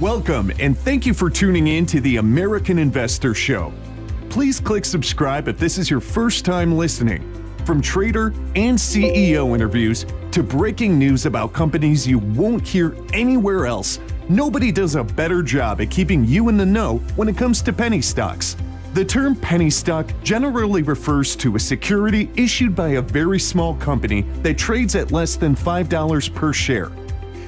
Welcome, and thank you for tuning in to the American Investor Show. Please click subscribe if this is your first time listening. From trader and CEO interviews to breaking news about companies you won't hear anywhere else, nobody does a better job at keeping you in the know when it comes to penny stocks. The term penny stock generally refers to a security issued by a very small company that trades at less than $5 per share.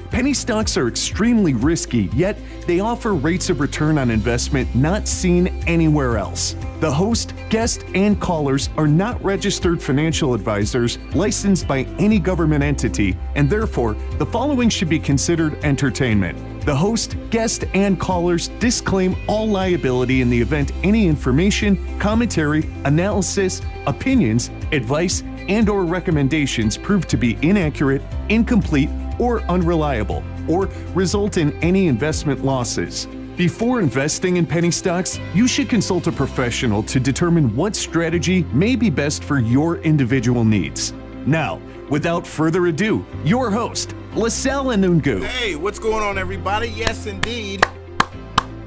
Penny stocks are extremely risky, yet they offer rates of return on investment not seen anywhere else. The host, guest, and callers are not registered financial advisors licensed by any government entity, and therefore, the following should be considered entertainment. The host, guest, and callers disclaim all liability in the event any information, commentary, analysis, opinions, advice, and/or recommendations prove to be inaccurate, incomplete, or unreliable, or result in any investment losses. Before investing in penny stocks, you should consult a professional to determine what strategy may be best for your individual needs. Now, without further ado, your host, LaSalle Anungu. Hey, what's going on, everybody? Yes, indeed.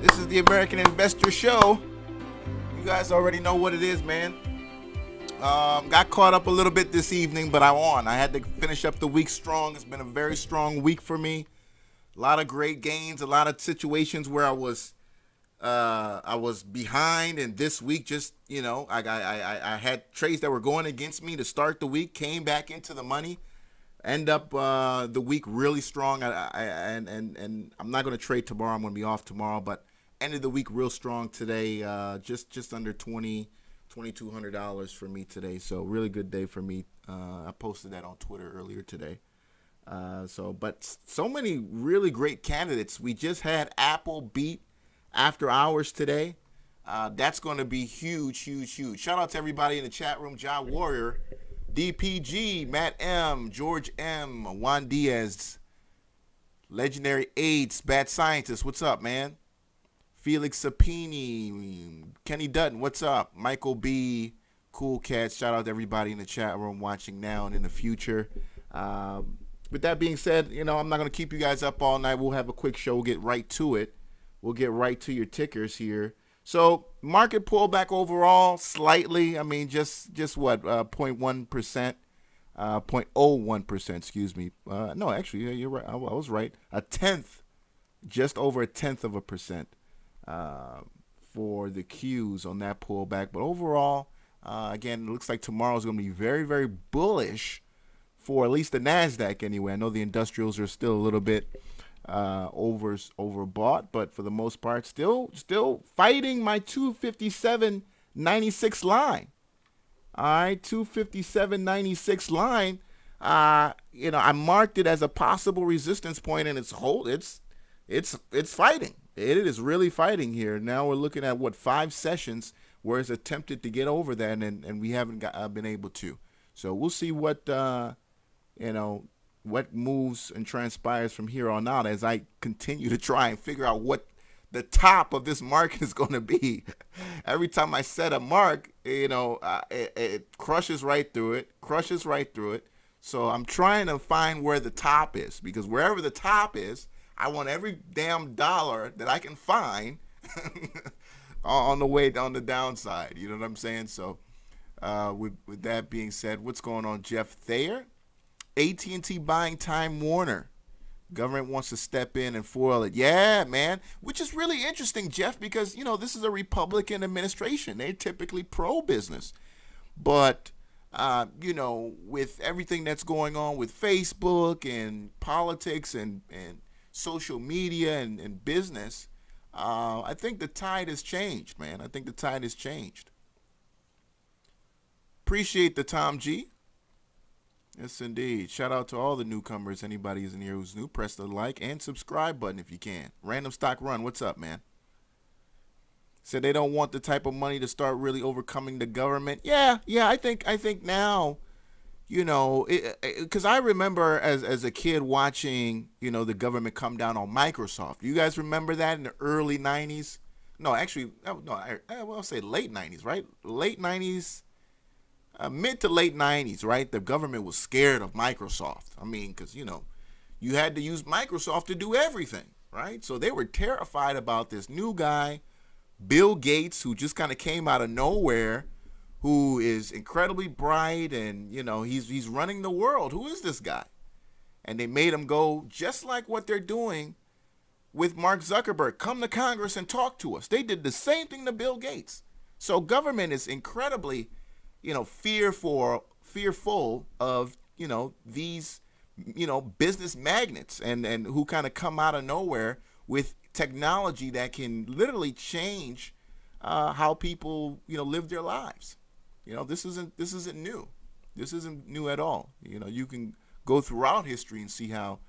This is the American Investor Show. You guys already know what it is, man. Got caught up a little bit this evening, but I won. I had to finish up the week strong. It's been a very strong week for me. A lot of great gains, a lot of situations where I was behind, and this week just, you know, I had trades that were going against me to start the week, came back into the money, end up the week really strong. And I'm not going to trade tomorrow. I'm going to be off tomorrow, but ended the week real strong today. Just under $2,200 for me today. So really good day for me. I posted that on Twitter earlier today. But so many really great candidates. We just had Apple beat after hours today. That's going to be huge, huge, huge. Shout out to everybody in the chat room. John Warrior, DPG, Matt M, George M, Juan Diaz, Legendary AIDS, Bad Scientist. What's up, man? Felix Sapini, Kenny Dutton, what's up? Michael B, Cool Cats. Shout out to everybody in the chat room watching now and in the future. With that being said, you know, I'm not going to keep you guys up all night. We'll have a quick show. We'll get right to it. We'll get right to your tickers here. So market pullback overall slightly. I mean, just what, 0.1%, 0.01%, excuse me. No, actually, you're right. I was right. A tenth, just over a tenth of a percent. For the Qs on that pullback. But overall, again, it looks like tomorrow is going to be very, very bullish for at least the NASDAQ anyway. I know the industrials are still a little bit overbought, but for the most part, still fighting my 257.96 line. All right, 257.96 line. You know, I marked it as a possible resistance point, and it's fighting. It is really fighting here. Now we're looking at, what, 5 sessions where it's attempted to get over that, and we haven't been able to. So we'll see what, you know, what moves and transpires from here on out as I continue to try and figure out what the top of this market is going to be. Every time I set a mark, you know, it crushes right through it, So I'm trying to find where the top is, because wherever the top is, I want every damn dollar that I can find on the way down the downside. You know what I'm saying? So with that being said, what's going on, Jeff Thayer? AT&T buying Time Warner. Government wants to step in and foil it. Yeah, man, which is really interesting, Jeff, because, you know, this is a Republican administration. They're typically pro-business. But, you know, with everything that's going on with Facebook and politics and social media and business, I think the tide has changed, man. I think the tide has changed. Appreciate the Tom G. Yes, indeed. Shout out to all the newcomers. Anybody who's in here who's new, press the like and subscribe button if you can. Random Stock Run, what's up, man? Said they don't want the type of money to start really overcoming the government. Yeah, I think now, you know, because I remember as a kid watching, you know, the government come down on Microsoft. You guys remember that in the early 90s? No, actually, no, I'll say late 90s, right? Late 90s, mid to late 90s, right? The government was scared of Microsoft. I mean, because, you know, you had to use Microsoft to do everything. right? So they were terrified about this new guy, Bill Gates, who just kind of came out of nowhere, who is incredibly bright, and he's running the world. Who is this guy? And they made him go just like what they're doing with Mark Zuckerberg. Come to Congress and talk to us. They did the same thing to Bill Gates. So government is incredibly, fearful of, these, business magnates and who kind of come out of nowhere with technology that can literally change how people, live their lives. This isn't new. This isn't new at all. You can go throughout history and see how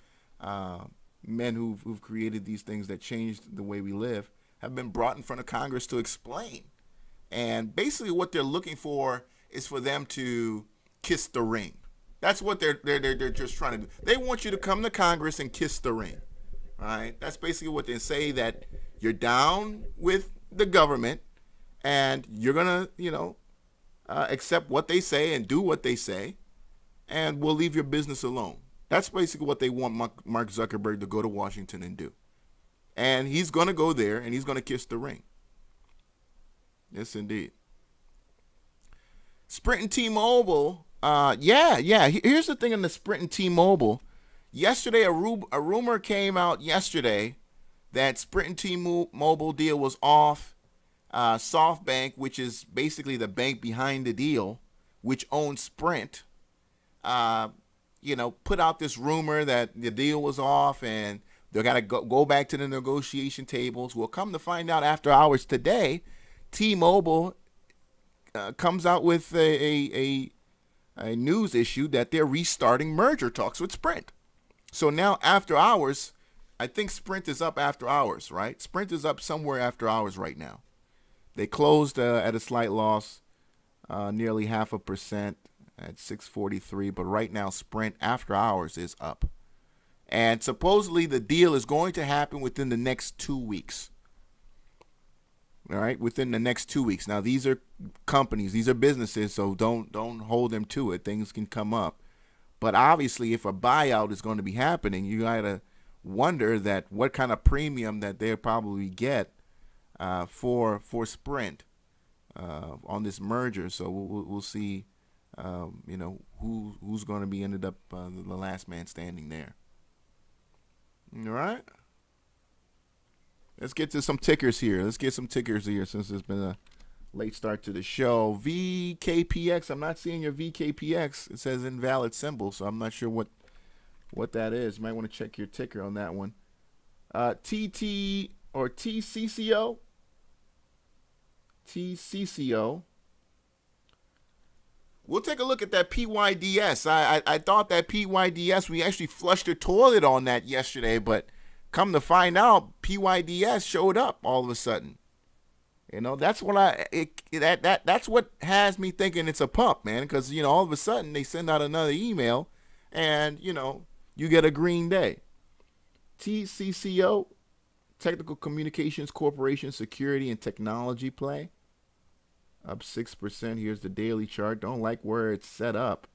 men who've created these things that changed the way we live have been brought in front of Congress to explain. And basically what they're looking for is for them to kiss the ring. That's what they're just trying to do. They want you to come to Congress and kiss the ring. All right? That's basically what they say, that you're down with the government and you're going to, accept what they say and do what they say, and we'll leave your business alone. That's basically what they want Mark Zuckerberg to go to Washington and do. And he's going to go there and he's going to kiss the ring. Yes, indeed. Sprint and T-Mobile. Here's the thing on the Sprint and T-Mobile. Yesterday, a rumor came out yesterday that Sprint and T-Mobile deal was off. SoftBank, which is basically the bank behind the deal, which owns Sprint, put out this rumor that the deal was off and they got to go back to the negotiation tables. Well, come to find out after hours today, T-Mobile comes out with a news issue that they're restarting merger talks with Sprint. So now after hours, I think Sprint is up after hours, right? Sprint is up somewhere after hours right now. They closed at a slight loss, nearly 0.5% at 643. But right now, Sprint after hours is up. And supposedly the deal is going to happen within the next 2 weeks. All right, within the next 2 weeks. Now, these are companies, these are businesses, so don't hold them to it. Things can come up. But obviously, if a buyout is going to be happening, you got to wonder that what kind of premium that they'll probably get for Sprint on this merger. So we'll see, who's going to be ended up the last man standing there. All right. Let's get to some tickers here. Let's get some tickers here since there's been a late start to the show. VKPX. I'm not seeing your VKPX. It says invalid symbol, so I'm not sure what that is. You might want to check your ticker on that one. TT or TCCO. TCCO. We'll take a look at that PYDS. I thought that PYDS, we actually flushed the toilet on that yesterday, but come to find out, PYDS showed up all of a sudden. That's what that's what has me thinking it's a pump, man, because all of a sudden they send out another email and you get a green day. TCCO, Technical Communications Corporation, Security and Technology play. Up 6%. Here's the daily chart. Don't like where it's set up.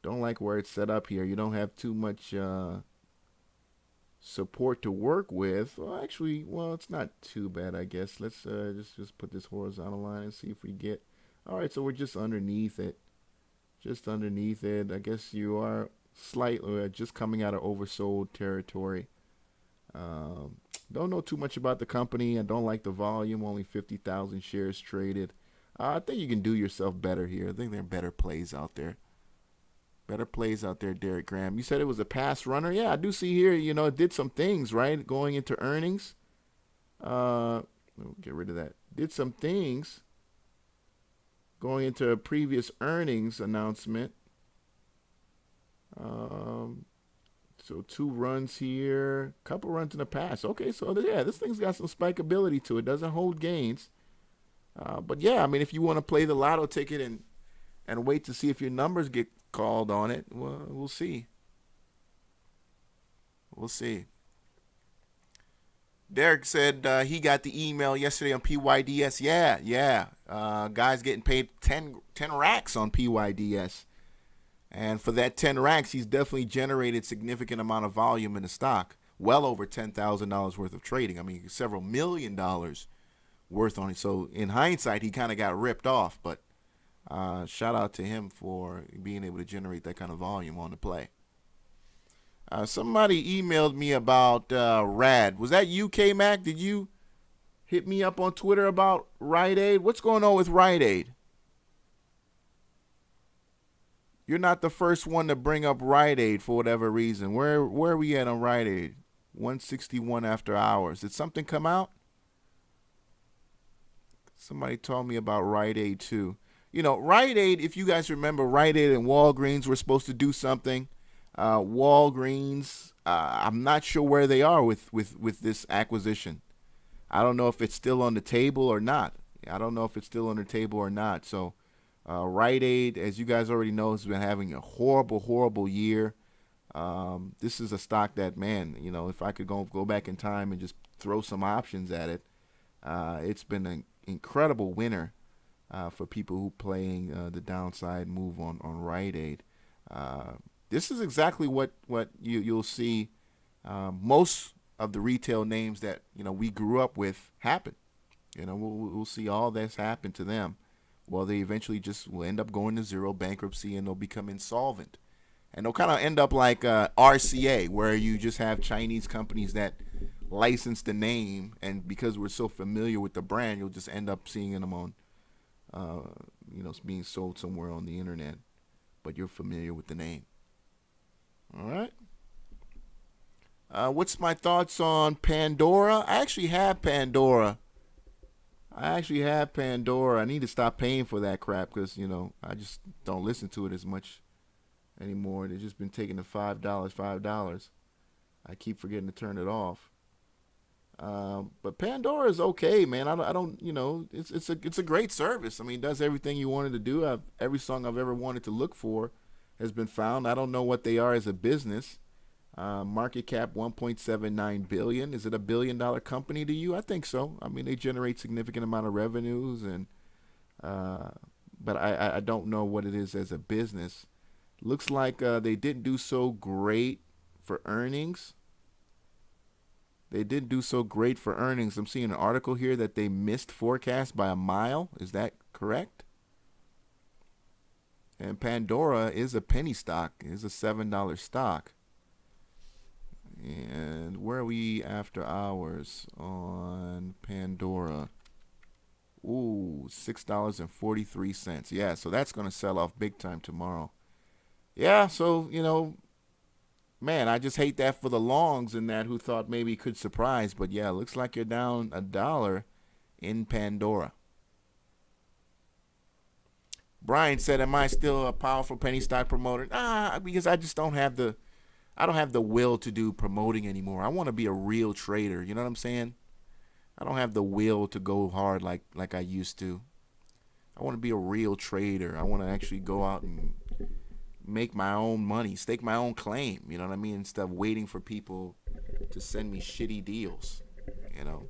Don't like where it's set up here. You don't have too much support to work with. Well, actually, it's not too bad, I guess. Let's just put this horizontal line and see if we get. All right, so we're just underneath it. Just underneath it. I guess you are slightly just coming out of oversold territory. Don't know too much about the company. I don't like the volume. Only 50,000 shares traded. I think you can do yourself better here. I think there are better plays out there. Better plays out there, Derek Graham. You said it was a pass runner. Yeah, I do see here, it did some things, right? Going into earnings. We'll get rid of that. Did some things going into a previous earnings announcement. So 2 runs here, couple runs in the past. Okay, so yeah, this thing's got some spikeability to it. Doesn't hold gains. But yeah, I mean, if you want to play the lotto ticket and wait to see if your numbers get called on it, well, we'll see. We'll see. Derek said he got the email yesterday on PYDS. Yeah. Guys getting paid 10 racks on PYDS. And for that 10 racks, he's definitely generated significant amount of volume in the stock. well over $10,000 worth of trading. I mean, several $1 million worth on it. So in hindsight, he kind of got ripped off. But shout out to him for being able to generate that kind of volume on the play. Somebody emailed me about RAD. Was that you, K-Mac? Did you hit me up on Twitter about Rite Aid? What's going on with Rite Aid? You're not the first one to bring up Rite Aid for whatever reason. Where are we at on Rite Aid? 161 after hours. Did something come out? Somebody told me about Rite Aid too. You know, Rite Aid, if you guys remember, Rite Aid and Walgreens were supposed to do something. Walgreens, I'm not sure where they are with this acquisition. I don't know if it's still on the table or not. So Rite Aid, as you guys already know, has been having a horrible year. This is a stock that, man, you know, if I could go back in time and just throw some options at it, it's been an incredible winner for people who playing the downside move on Rite Aid. This is exactly what you'll see most of the retail names that, you know, we grew up with happen. You know, we'll see all this happen to them. Well, they eventually just will end up going to zero bankruptcy and they'll become insolvent. And they'll kind of end up like RCA, where you just have Chinese companies that license the name, and because we're so familiar with the brand, you'll just end up seeing them on, you know, being sold somewhere on the internet, but you're familiar with the name. All right. What's my thoughts on Pandora? I actually have Pandora. I need to stop paying for that crap because, you know, I just don't listen to it as much anymore. They've just been taking the $5. I keep forgetting to turn it off. But Pandora is okay, man. I don't, you know, it's a great service. I mean, it does everything you wanted to do. Every song I've ever wanted to look for has been found. I don't know what they are as a business. Market cap $1.79 billion. Is it $1 billion company to you? I think so. I mean, they generate significant amount of revenues, and but I don't know what it is as a business. Looks like they didn't do so great for earnings. I'm seeing an article here that they missed forecast by a mile. Is that correct? And Pandora is a penny stock. It is a $7 stock. And where are we after hours on Pandora? Ooh, $6.43. Yeah, so that's going to sell off big time tomorrow. Yeah, so, you know, man, I just hate that for the longs and that who thought maybe could surprise. But, yeah, looks like you're down $1 in Pandora. Brian said, am I still a powerful penny stock promoter? Because I just don't have the will to do promoting anymore. I want to be a real trader. You know what I'm saying? I don't have the will to go hard like I used to. I want to be a real trader. I want to actually go out and make my own money, stake my own claim. You know what I mean? Instead of waiting for people to send me shitty deals. You know.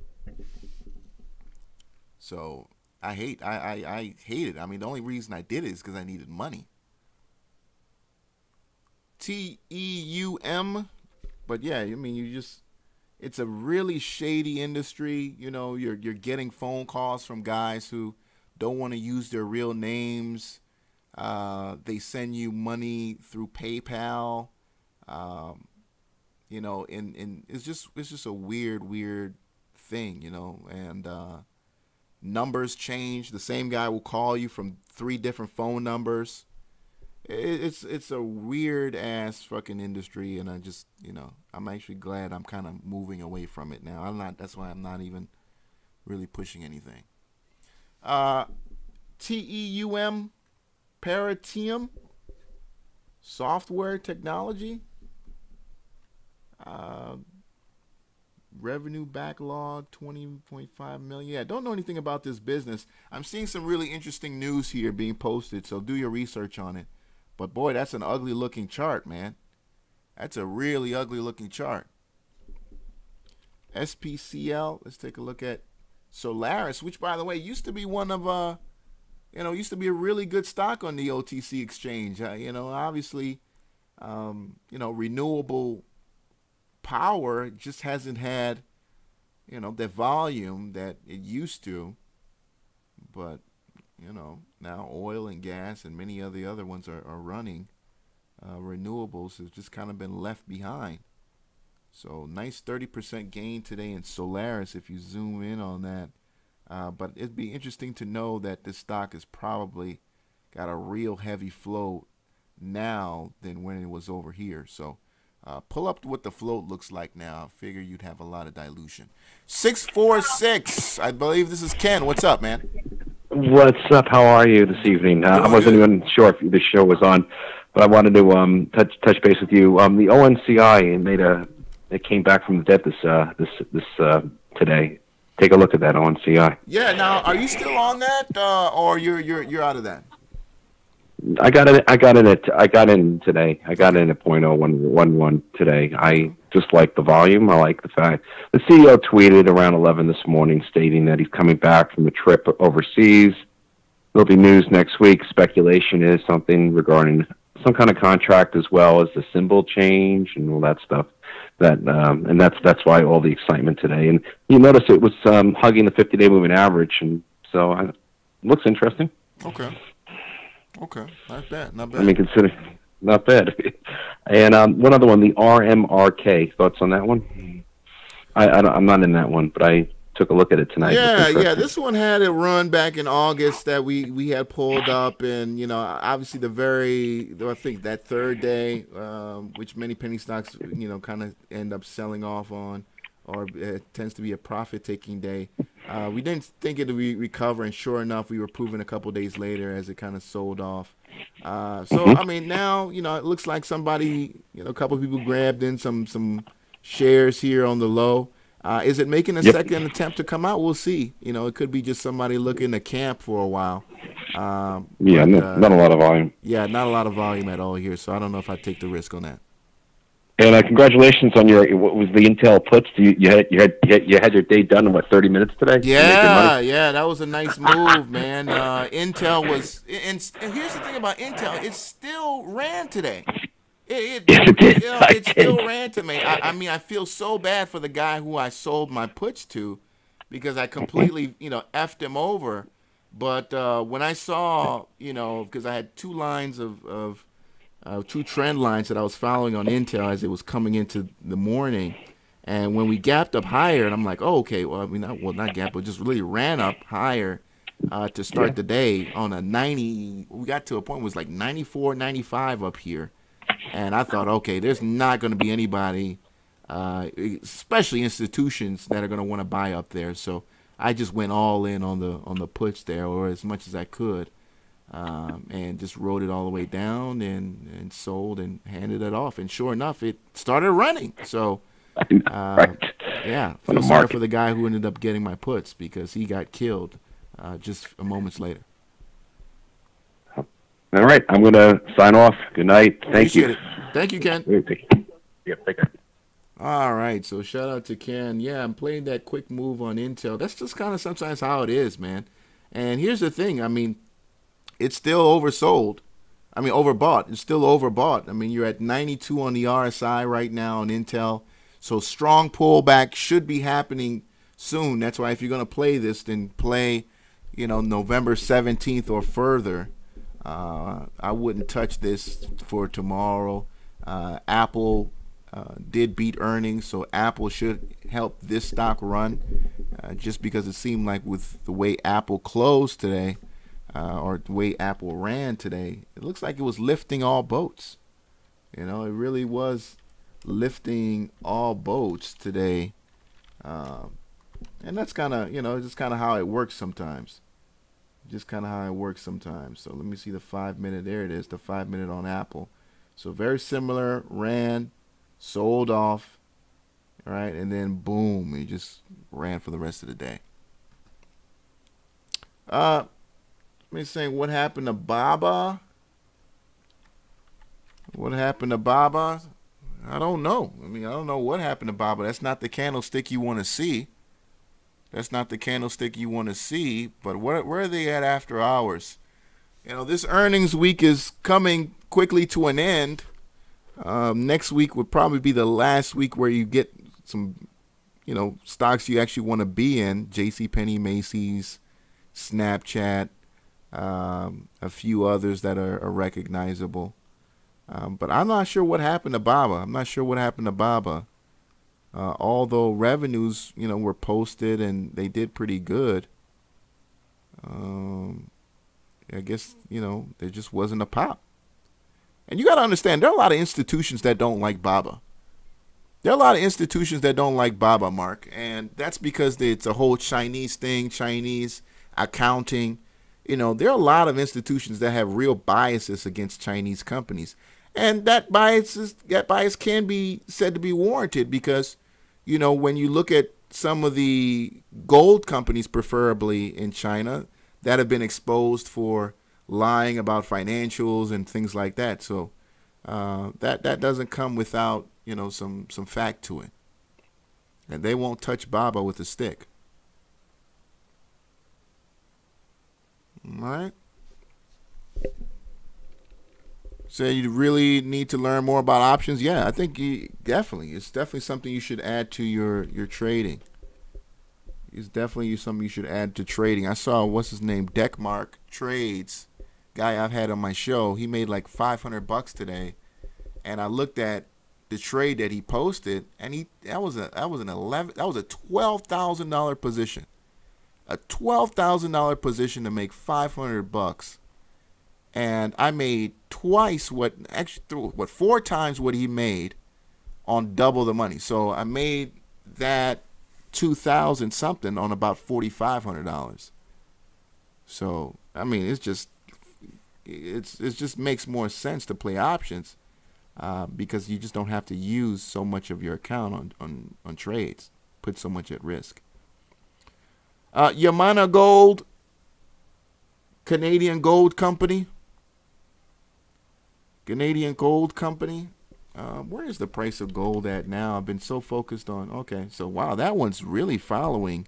So I hate it. I mean, the only reason I did it is because I needed money. TEUM, but yeah, I mean, it's a really shady industry. You know, you're getting phone calls from guys who don't want to use their real names. They send you money through PayPal. You know, and it's just a weird thing, you know, and numbers change. The same guy will call you from 3 different phone numbers. It's a weird ass fucking industry, and I just, you know, I'm actually glad I'm kind of moving away from it now. That's why I'm not even really pushing anything. TEUM, Paratium, software technology, revenue backlog 20.5 million. Yeah, don't know anything about this business. I'm seeing some really interesting news here being posted, so do your research on it. But boy, that's an ugly looking chart, man. That's a really ugly looking chart. SPCL, let's take a look at Solaris, which by the way used to be one of used to be a really good stock on the OTC exchange. You know, obviously, you know, renewable power just hasn't had, you know, the volume that it used to. But, you know, now oil and gas and many of the other ones are running. Renewables have just kind of been left behind. So nice 30% gain today in Solaris if you zoom in on that. But it'd be interesting to know that this stock has probably got a real heavy float now than when it was over here. So pull up what the float looks like now. I figure you'd have a lot of dilution. 646. I believe this is Ken. What's up, man? What's up? How are you this evening? I wasn't even sure if the show was on, but I wanted to touch base with you. The ONCI it came back from the dead this today. Take a look at that ONCI. Yeah. Now, are you still on that, or you're out of that? I got in today. I got in at 0.0111 today. I just like the volume. I like the fact the CEO tweeted around 11 this morning stating that he's coming back from a trip overseas. There'll be news next week. Speculation is something regarding some kind of contract as well as the symbol change and all that stuff. And that's why all the excitement today. And you notice it was hugging the 50-day moving average, and so it looks interesting. Okay, not bad. I mean, consider not bad. And one other one, the RMRK. Thoughts on that one? I'm not in that one, but I took a look at it tonight. Yeah. This one had a run back in August that we had pulled up, and you know, obviously I think that third day, which many penny stocks, you know, kind of end up selling off on, or it tends to be a profit-taking day. We didn't think it would recover, and sure enough, we were proven a couple days later as it kind of sold off. I mean, now, you know, it looks like somebody, you know, a couple of people grabbed in some shares here on the low. Is it making a second attempt to come out? We'll see. You know, it could be just somebody looking to camp for a while. Not a lot of volume. Yeah, not a lot of volume at all here, so I don't know if I'd take the risk on that. And congratulations on what was the Intel puts? You had your day done in what, 30 minutes today? Yeah, that was a nice move, man. Intel was, and here's the thing about Intel, it still ran today. It still ran to me. I mean, I feel so bad for the guy who I sold my puts to, because I completely, you know, effed him over. But when I saw, you know, because I had two lines of two trend lines that I was following on Intel as it was coming into the morning, and when we gapped up higher, and I'm like, oh, okay, well, I mean, not gap, but just really ran up higher to start the day on a 90. We got to a point where it was like 94, 95 up here. And I thought, okay, there's not going to be anybody, especially institutions, that are going to want to buy up there. So I just went all in on the puts there, or as much as I could, and just rode it all the way down and sold and handed it off. And sure enough, it started running. So, yeah, feel sorry for the guy who ended up getting my puts, because he got killed just a moments later. All right, I'm going to sign off. Good night. Thank you. Thank you, Ken. Yep, take care. All right, so shout out to Ken. Yeah, I'm playing that quick move on Intel. That's just kind of sometimes how it is, man. And here's the thing. I mean, it's still oversold. I mean, overbought. It's still overbought. I mean, you're at 92 on the RSI right now on Intel. So strong pullback should be happening soon. That's why if you're going to play this, then play, you know, November 17th or further. I wouldn't touch this for tomorrow. Apple did beat earnings, so Apple should help this stock run, just because it seemed like with the way Apple closed today, or the way Apple ran today, it looks like it was lifting all boats. You know, it really was lifting all boats today. And that's kind of, you know, just kind of how it works sometimes. So let me see the 5 minute. There it is, the 5 minute on Apple. So very similar, ran, sold off, right, and then boom, it just ran for the rest of the day. Let me say, what happened to Baba? I don't know. I mean, I don't know what happened to Baba. That's not the candlestick you want to see. But where are they at after hours? You know, this earnings week is coming quickly to an end. Next week would probably be the last week where you get some, stocks you actually want to be in. JCPenney, Macy's, Snapchat, a few others that are recognizable. But I'm not sure what happened to Baba. Although revenues, were posted and they did pretty good. I guess, there just wasn't a pop. And you got to understand, there are a lot of institutions that don't like Baba. Mark. And that's because it's a whole Chinese thing, Chinese accounting. There are a lot of institutions that have real biases against Chinese companies. And that bias can be said to be warranted because, when you look at some of the gold companies, preferably in China, that have been exposed for lying about financials and things like that. So that doesn't come without, some fact to it. And they won't touch Baba with a stick. All right. So you really need to learn more about options? Yeah, I think it's definitely something you should add to your trading. It's definitely something you should add to trading. I saw, what's his name, Deckmark Trades, guy I've had on my show. He made like $500 today, and I looked at the trade that he posted, and that was a $12,000 position, a $12,000 position to make $500, and I made twice four times what he made on double the money. So I made that 2,000 something on about $4,500. So I mean, it just makes more sense to play options because you just don't have to use so much of your account on trades, put so much at risk. Yamana Gold, Canadian Gold Company. Where is the price of gold at now? I've been so focused on, okay, so wow, that one's really following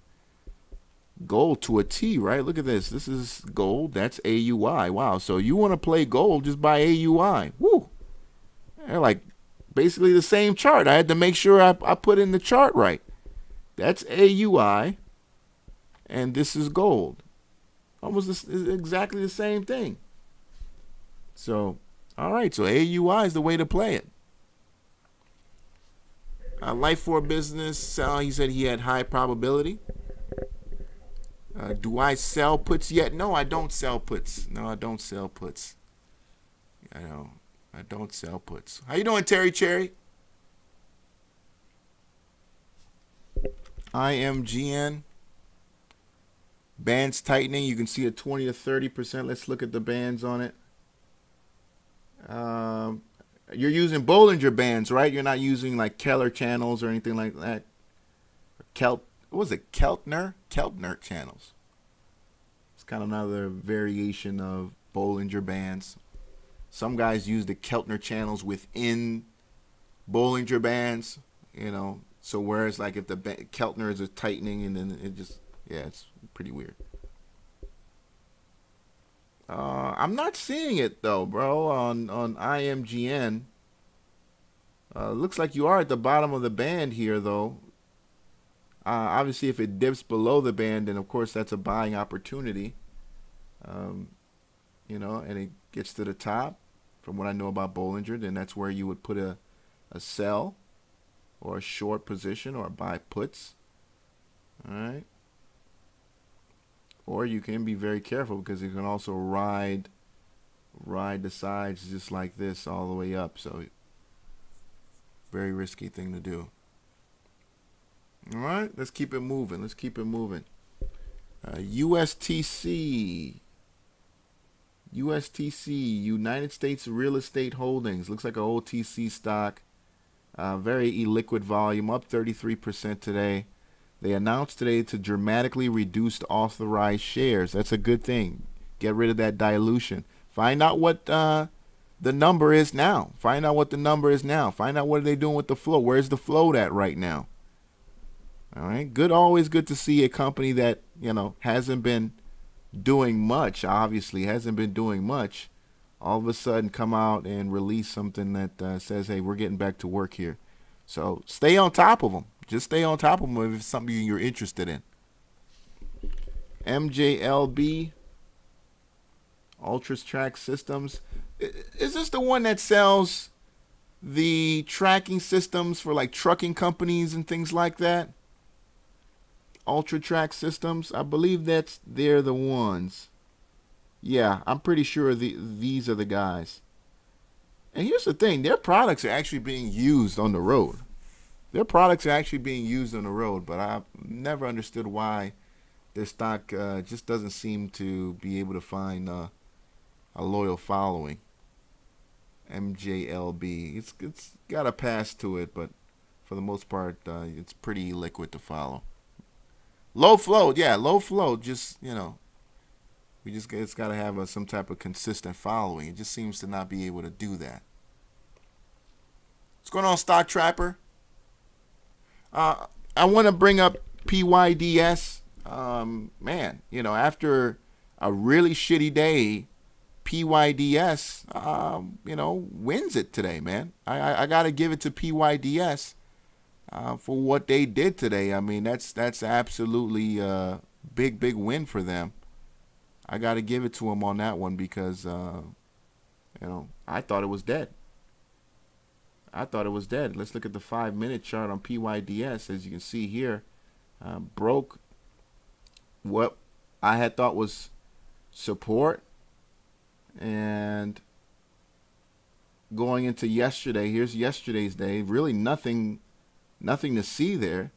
gold to a T, right? Look at this. This is gold. That's AUI. Wow. So you want to play gold, just buy AUI. Woo. They're like basically the same chart. I had to make sure I put in the chart right. That's AUI, and this is gold. Almost exactly the same thing. So, all right. So AUI is the way to play it. Life for Business, he said he had high probability. Do I sell puts yet? No, I don't sell puts. I don't sell puts. How you doing, Terry Cherry? IMGN. Bands tightening. You can see a 20 to 30%. Let's look at the bands on it. You're using Bollinger Bands, right? You're not using like Keller channels or anything like that. What was it? Keltner channels. It's kind of another variation of Bollinger Bands. Some guys use the Keltner channels within Bollinger Bands, So whereas like if the Keltner is a tightening and then it just, yeah, it's pretty weird. I'm not seeing it though, bro, on IMGN. Looks like you are at the bottom of the band here, though. Obviously, if it dips below the band, then of course that's a buying opportunity. And it gets to the top. From what I know about Bollinger, then that's where you would put a sell or a short position or buy puts. All right. Or you can be very careful because you can also ride the sides just like this all the way up. So very risky thing to do. All right, let's keep it moving. USTC, United States Real Estate Holdings. Looks like an OTC stock. Very illiquid volume, up 33% today. They announced today to dramatically reduce authorized shares. That's a good thing. Get rid of that dilution. Find out what the number is now. Find out what are they doing with the flow. Where's the float at right now? All right. Good. Always good to see a company that, hasn't been doing much, obviously hasn't been doing much, all of a sudden come out and release something that says, hey, we're getting back to work here. So stay on top of them. Just stay on top of them if it's something you're interested in. MJLB, Ultras Track Systems. Is this the one that sells the tracking systems for like trucking companies and things like that? Ultra Track Systems. I believe they're the ones. Yeah, I'm pretty sure these are the guys. And here's the thing, their products are actually being used on the road. Their products are actually being used on the road, but I've never understood why their stock just doesn't seem to be able to find a loyal following. MJLB. It's got a pass to it, but for the most part, it's pretty liquid to follow. Low float, yeah, low float. Just, you know, it's got to have some type of consistent following. It just seems to not be able to do that. What's going on, Stock Trapper? I want to bring up PYDS. Man, you know, after a really shitty day, PYDS, you know, wins it today, man. I got to give it to PYDS for what they did today. I mean, that's absolutely a big win for them. I got to give it to them on that one because, you know, I thought it was dead. I thought it was dead. Let's look at the 5-minute chart on PYDS. As you can see here, broke what I had thought was support. And going into yesterday, here's yesterday's day, really nothing to see there.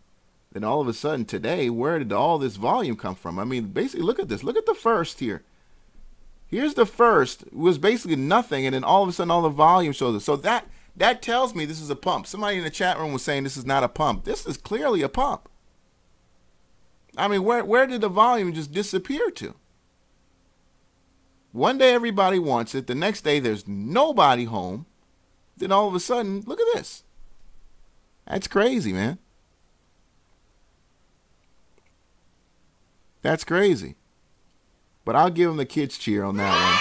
Then all of a sudden today, where did all this volume come from? I mean, basically, look at this. Look at the first here. Here's the first. It was basically nothing, and then all of a sudden all the volume showed it. So that tells me this is a pump. Somebody in the chat room was saying this is not a pump. This is clearly a pump. I mean, where did the volume just disappear to? One day everybody wants it. The next day there's nobody home. Then all of a sudden, look at this. That's crazy, man. That's crazy. But I'll give them the kids cheer on that one.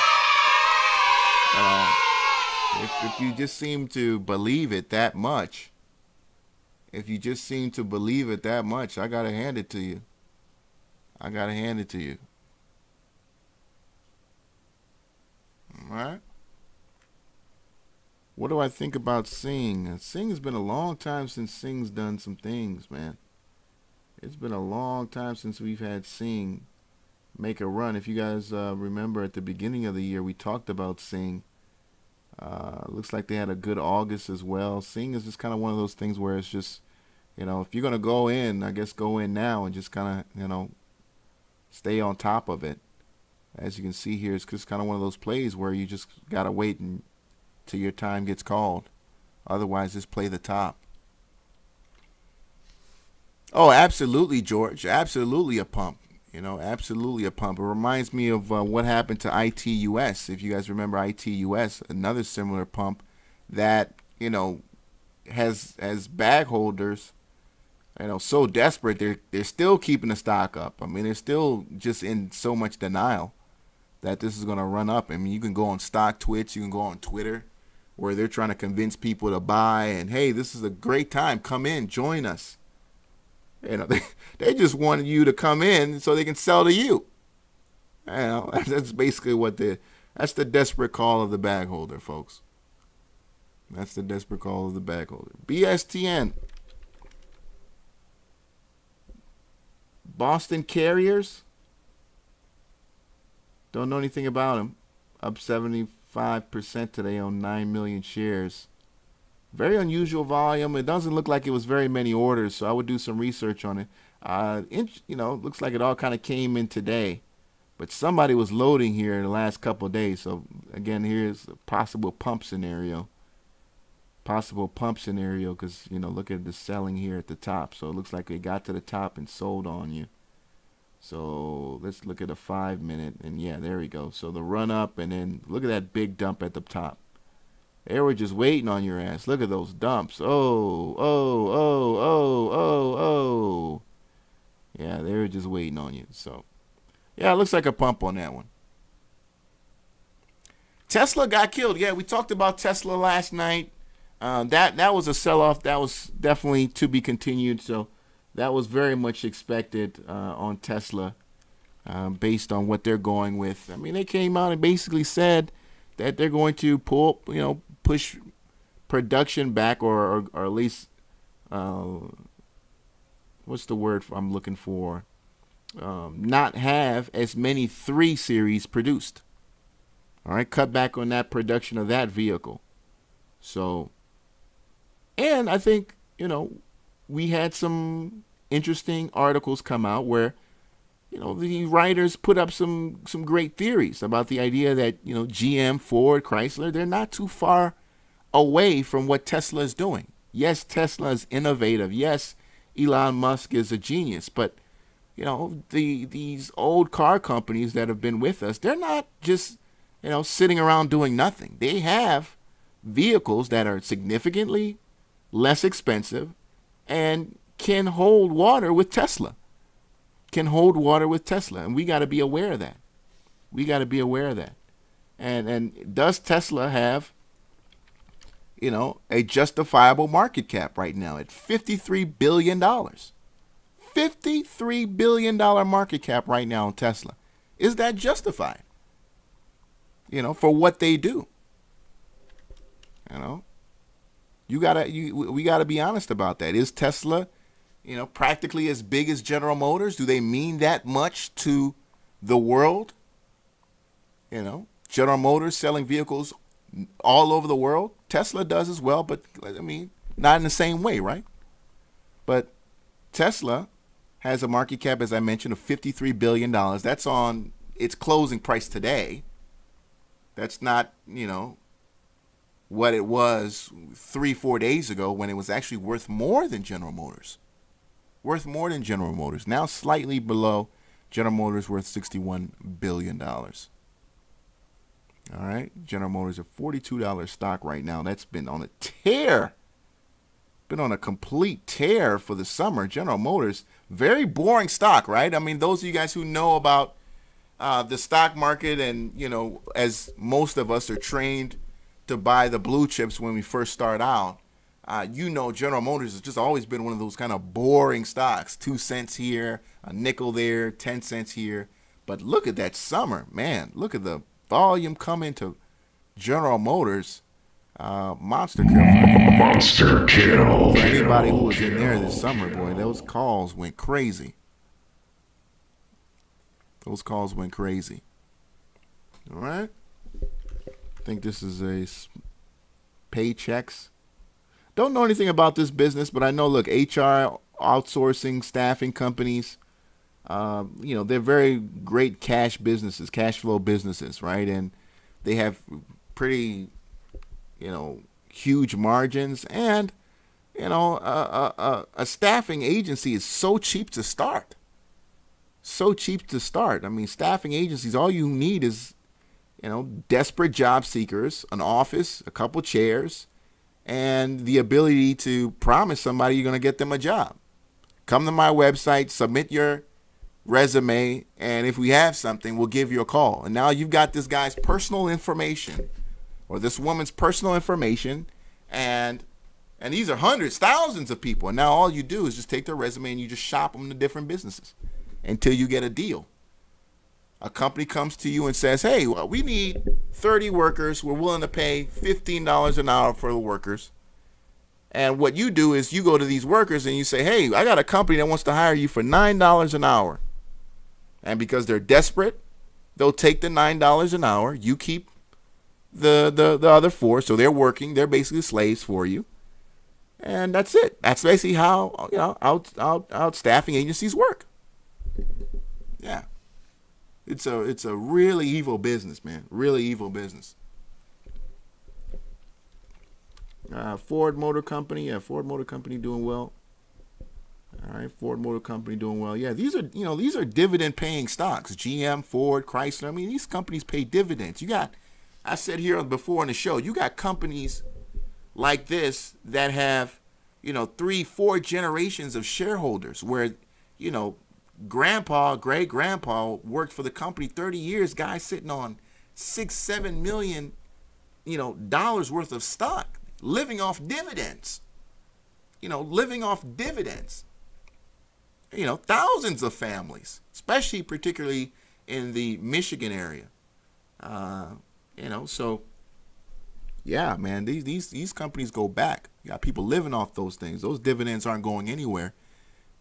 If you just seem to believe it that much, I gotta hand it to you. I gotta hand it to you. All right. What do I think about Sing? Sing has been a long time since Sing's done some things, man. It's been a long time since we've had Sing make a run. If you guys remember at the beginning of the year, we talked about Sing. Looks like they had a good August as well. Sing is just kind of one of those things where it's just, you know, if you're going to go in, I guess go in now and just kind of, you know, stay on top of it. As you can see here, it's just kind of one of those plays where you just got to wait until your time gets called. Otherwise, just play the top. Oh, absolutely, George. Absolutely a pump. You know, absolutely a pump. It reminds me of what happened to ITUS. If you guys remember ITUS, another similar pump that, you know, has bag holders, you know, so desperate they're still keeping the stock up. I mean, they're still just in so much denial that this is going to run up. I mean, you can go on Stock Twitch, you can go on Twitter, where they're trying to convince people to buy and, hey, this is a great time. Come in, join us. You know, they just wanted you to come in so they can sell to you. You know, that's basically what that's the desperate call of the bag holder, folks. That's the desperate call of the bag holder. BSTN. Boston Carriers. Don't know anything about them. Up 75% today on 9 million shares. Very unusual volume. It doesn't look like it was very many orders, so I would do some research on it. You know, looks like it all kind of came in today, but somebody was loading here in the last couple of days. So again, here's a possible pump scenario. Possible pump scenario because, you know, look at the selling here at the top. So it looks like they got to the top and sold on you. So let's look at a 5-minute, and yeah, there we go. So the run up, and then look at that big dump at the top. They were just waiting on your ass. Look at those dumps. Oh. Yeah, they were just waiting on you. So, yeah, it looks like a pump on that one. Tesla got killed. Yeah, we talked about Tesla last night. That was a sell-off. That was definitely to be continued. So that was very much expected on Tesla based on what they're going with. I mean, they came out and basically said that they're going to push production back or at least what's the word I'm looking for? Not have as many 3 Series produced. All right, cut back on that production of that vehicle. So, and I think, we had some interesting articles come out where, the writers put up some great theories about the idea that, GM, Ford, Chrysler, they're not too far away from what Tesla is doing. Yes, Tesla is innovative. Yes, Elon Musk is a genius, but these old car companies that have been with us, they're not just sitting around doing nothing. They have vehicles that are significantly less expensive and can hold water with Tesla. And we got to be aware of that. And does Tesla have a justifiable market cap right now at $53 billion? $53 billion market cap right now on Tesla. Is that justified? For what they do. We gotta be honest about that. Is Tesla, practically as big as General Motors? Do they mean that much to the world? General Motors selling vehicles all over the world. Tesla does as well, but I mean, not in the same way, right? But Tesla has a market cap, as I mentioned, of $53 billion. That's on its closing price today. That's not, what it was 3-4 days ago when it was actually worth more than General Motors. Now slightly below General Motors, worth $61 billion. All right. General Motors, a $42 stock right now. That's been on a tear. Been on a complete tear for the summer. General Motors, very boring stock, right? I mean, those of you guys who know about the stock market and, as most of us are trained to buy the blue chips when we first start out, General Motors has just always been one of those kind of boring stocks. 2 cents here, a nickel there, 10 cents here. But look at that summer, man. Look at the volume coming to General Motors. Monster kill. For anybody who was in there this summer, boy, those calls went crazy. All right. I think this is a paychecks. Don't know anything about this business, but I know, look, HR outsourcing, staffing companies, they're very great cash flow businesses, right? And they have pretty, huge margins. And, a staffing agency is so cheap to start. I mean, staffing agencies, all you need is, desperate job seekers, an office, a couple chairs, and the ability to promise somebody you're going to get them a job. Come to my website, submit your resume, and if we have something, we'll give you a call. And now you've got this guy's personal information or this woman's personal information, and these are hundreds, thousands of people. And now all you do is just take their resume and you just shop them to different businesses until you get a deal. A company comes to you and says, hey, well, we need 30 workers. We're willing to pay $15 an hour for the workers. And what you do is you go to these workers and you say, hey, I got a company that wants to hire you for $9 an hour. And because they're desperate, they'll take the $9 an hour. You keep the other 4. So they're working. They're basically slaves for you. And that's it. That's basically how out staffing agencies work. Yeah. It's a really evil business, man. Really evil business. Ford Motor Company. Yeah, Ford Motor Company doing well. All right, Ford Motor Company doing well. Yeah, these are dividend paying stocks. GM, Ford, Chrysler. I mean, these companies pay dividends. I said here before on the show, you got companies like this that have, 3-4 generations of shareholders where, grandpa, great grandpa worked for the company 30 years, guy sitting on $6-7 million, dollars worth of stock, living off dividends. Living off dividends. Thousands of families, especially particularly in the Michigan area. So yeah, man, these companies go back. You got people living off those things. Those dividends aren't going anywhere.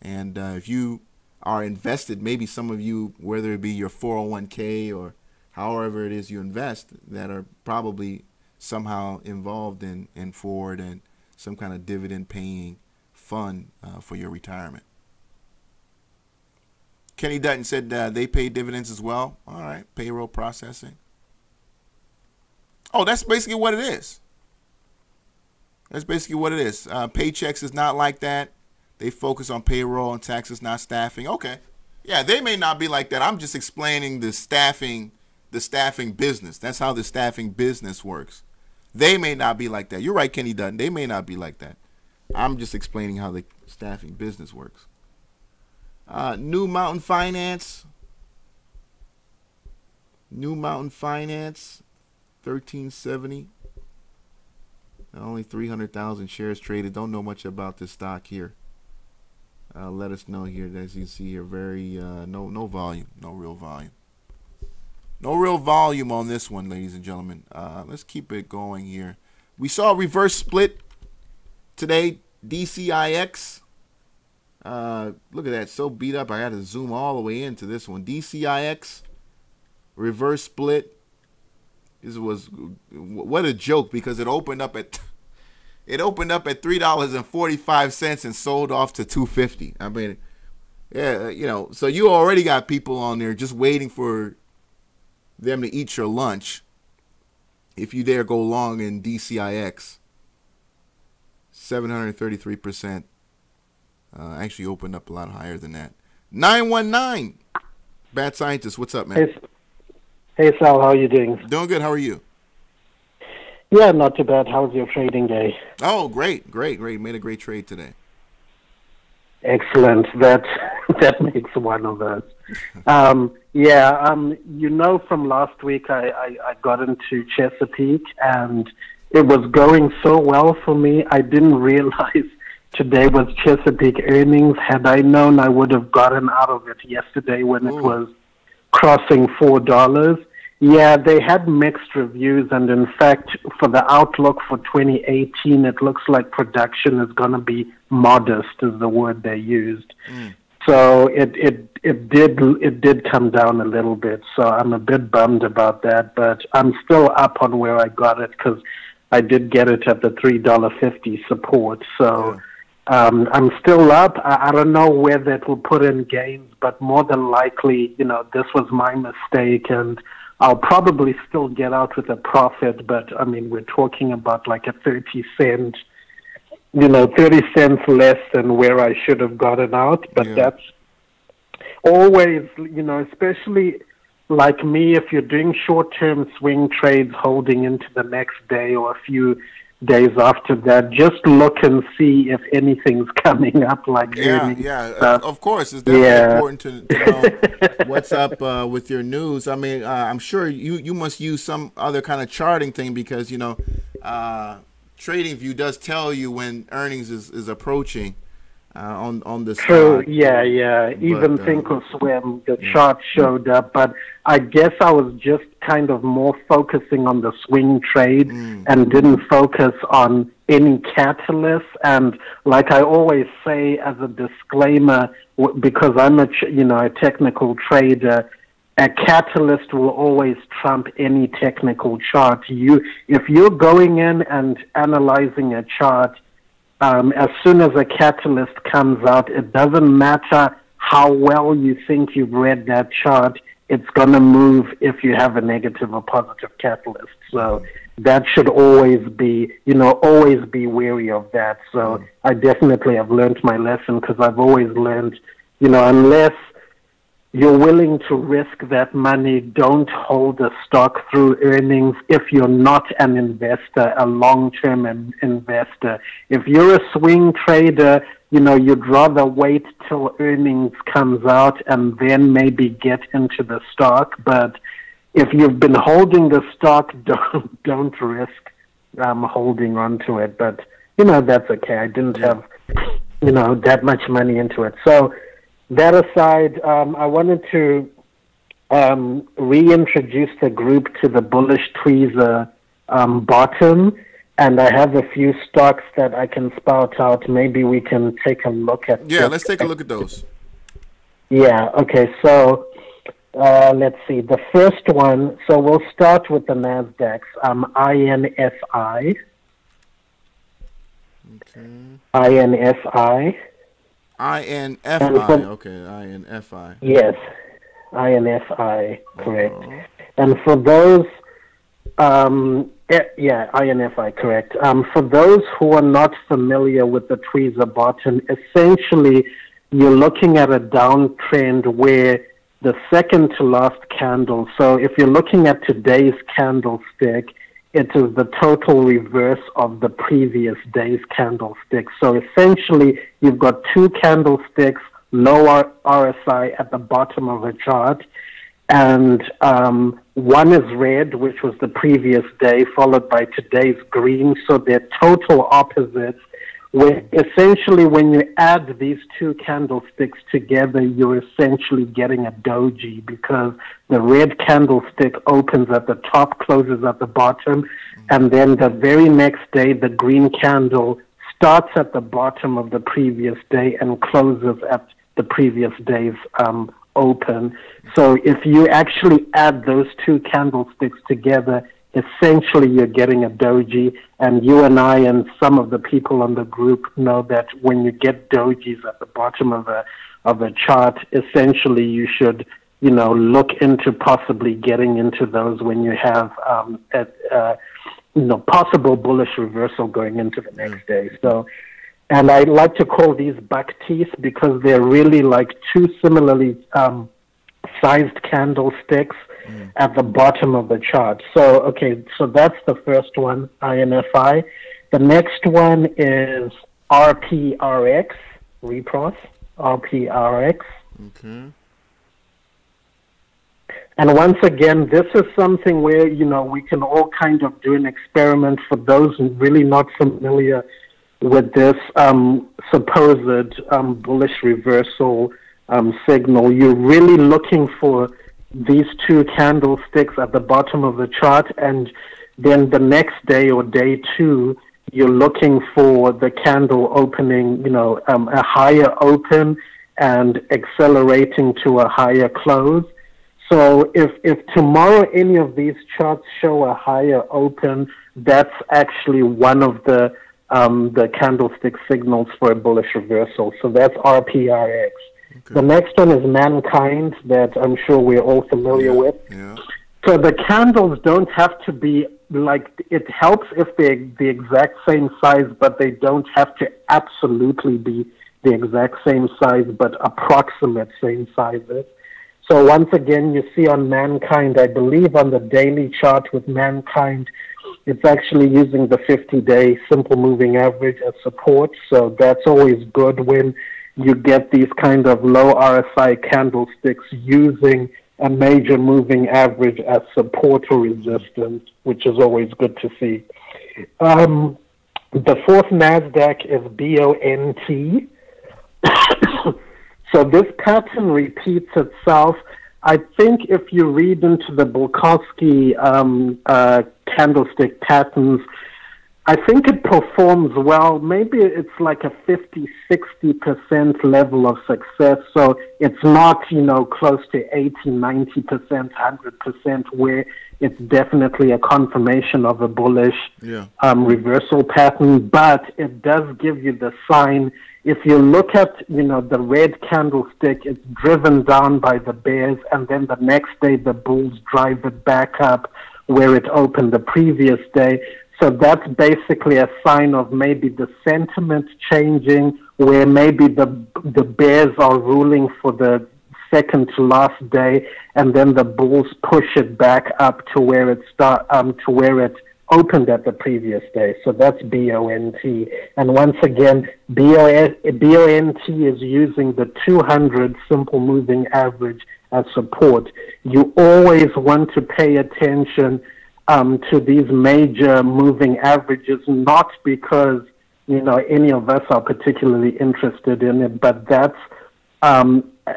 And if you are invested, maybe some of you, whether it be your 401k or however it is you invest, that are probably somehow involved in Ford and some kind of dividend paying fund for your retirement. Kenny Dutton said they pay dividends as well. All right, payroll processing. Oh, that's basically what it is. That's basically what it is. Paychecks is not like that. They focus on payroll and taxes, not staffing. Okay. Yeah, they may not be like that. I'm just explaining the staffing business. That's how the staffing business works. They may not be like that. You're right, Kenny Dutton. They may not be like that. I'm just explaining how the staffing business works. New Mountain Finance. New Mountain Finance, 1370. Only 300,000 shares traded. Don't know much about this stock here. Let us know here. As you can see here, very no volume, no real volume. No real volume on this one, ladies and gentlemen. Let's keep it going here. We saw a reverse split today. DCIX. Look at that, so beat up. I had to zoom all the way into this one. DCIX reverse split. This was what a joke, because it opened up at $3.45 and sold off to $2.50. I mean, yeah, so you already got people on there just waiting for them to eat your lunch. If you dare go long in DCIX, 733%. Actually opened up a lot higher than that. 919. Bad Scientist, what's up, man? Hey Sal, how are you doing? Doing good. How are you? Yeah, not too bad. How was your trading day? Oh, great. Made a great trade today. Excellent. That makes one of us. From last week I got into Chesapeake and it was going so well for me. I didn't realize today was Chesapeake earnings. Had I known, I would have gotten out of it yesterday when it was crossing $4. Yeah, they had mixed reviews, and in fact, for the outlook for 2018, it looks like production is going to be modest, is the word they used. So it did come down a little bit. So I'm a bit bummed about that, but I'm still up on where I got it because I did get it at the $3.50 support. So. I'm still up. I don't know where that will put in gains, but more than likely, this was my mistake, and I'll probably still get out with a profit. But I mean, we're talking about like a 30 cents less than where I should have gotten out. But that's always, especially like me, if you're doing short-term swing trades holding into the next day or a few days after that, just look and see if anything's coming up like earnings. Of course, it's definitely important to know what's up with your news. I mean, I'm sure you must use some other kind of charting thing, because TradingView does tell you when earnings is approaching on the True, even Thinkorswim, the chart showed up, but I guess I was just kind of more focusing on the swing trade and didn't focus on any catalysts. And like I always say as a disclaimer, because I'm a technical trader, a catalyst will always trump any technical chart. If you're going in and analyzing a chart, as soon as a catalyst comes out, it doesn't matter how well you think you've read that chart, it's going to move if you have a negative or positive catalyst. So that should always be wary of that. So I definitely have learned my lesson, because I've always learned, unless you're willing to risk that money, don't hold the stock through earnings if you're not an investor, a long-term investor. If you're a swing trader, you'd rather wait till earnings comes out and then maybe get into the stock. But if you've been holding the stock, don't risk holding on to it. But, that's okay. I didn't have, that much money into it. So that aside, I wanted to reintroduce the group to the bullish Tweezer Bottom. And I have a few stocks that I can spout out. Maybe we can take a look at. Yeah, let's take a look at those. Yeah, okay. So let's see. The first one, so we'll start with the NASDAQ. INFI. Okay. INFI. INFI. Okay, INFI. Yes, INFI, correct. And for those, INFI, correct. For those who are not familiar with the Tweezer Bottom, essentially you're looking at a downtrend where the second to last candle, so if you're looking at today's candlestick, it is the total reverse of the previous day's candlestick. So essentially you've got two candlesticks, lower RSI at the bottom of a chart, and one is red, which was the previous day, followed by today's green. So they're total opposites. Where essentially, when you add these two candlesticks together, you're essentially getting a doji, because the red candlestick opens at the top, closes at the bottom, and then the very next day, the green candle starts at the bottom of the previous day and closes at the previous day's open. So if you actually add those two candlesticks together, essentially you're getting a doji. And you and I and some of the people on the group know that when you get dojis at the bottom of a chart, essentially you should look into possibly getting into those when you have possible bullish reversal going into the next day. So, and I like to call these buck teeth because they're really like two similarly sized candlesticks at the bottom of the chart. So, okay, so that's the first one, INFI. The next one is RPRX, Repros, RPRX. Okay. And once again, this is something where, we can all kind of do an experiment for those really not familiar with this supposed bullish reversal signal. You're really looking for these two candlesticks at the bottom of the chart, and then the next day or day two, you're looking for the candle opening, a higher open and accelerating to a higher close. So if tomorrow any of these charts show a higher open, that's actually one of the candlestick signals for a bullish reversal. So that's RPRX. Okay. The next one is Mankind, that I'm sure we're all familiar with. Yeah. So the candles don't have to be like, it helps if they're the exact same size, but they don't have to absolutely be the exact same size, but approximate same sizes. So once again, you see on Mankind, I believe on the daily chart with Mankind, it's actually using the 50-day simple moving average as support. So that's always good when you get these kind of low RSI candlesticks using a major moving average as support or resistance, which is always good to see. The fourth NASDAQ is BONT. So this pattern repeats itself. I think if you read into the Bulkowski candlestick patterns, I think it performs well. Maybe it's like a 50-60% level of success. So it's not, close to 80-90%, 100%, where it's definitely a confirmation of a bullish reversal pattern. But it does give you the sign. If you look at, the red candlestick, it's driven down by the bears, and then the next day the bulls drive it back up where it opened the previous day. So that's basically a sign of maybe the sentiment changing, where maybe the bears are ruling for the second to last day, and then the bulls push it back up to where it opened at the previous day. So that's BONT. And once again, BONT is using the 200 simple moving average as support. You always want to pay attention to these major moving averages, not because, you know, any of us are particularly interested in it, but that's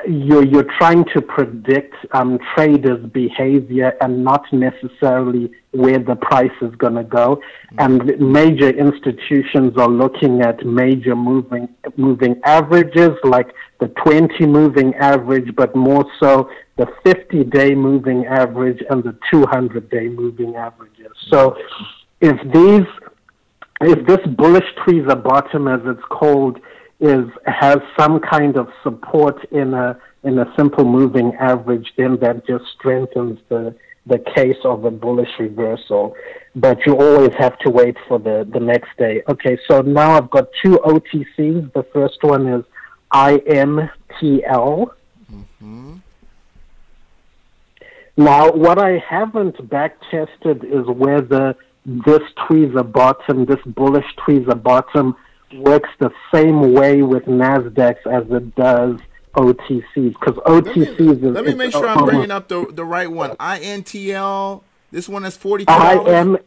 you're trying to predict traders' behavior and not necessarily where the price is going to go. And major institutions are looking at major moving averages, like the 20 moving average, but more so the 50-day moving average and the 200-day moving averages. So if this bullish tweezer bottom, as it's called, has some kind of support in a simple moving average, then that just strengthens the case of a bullish reversal. But you always have to wait for the next day. Okay, so now I've got two OTCs. The first one is IMTL. Now, what I haven't back tested is whether this tweezer bottom, this bullish tweezer bottom, works the same way with NASDAQs as it does OTCs, because OTCs let me make sure I'm bringing up the right one. INTL, this one is $42.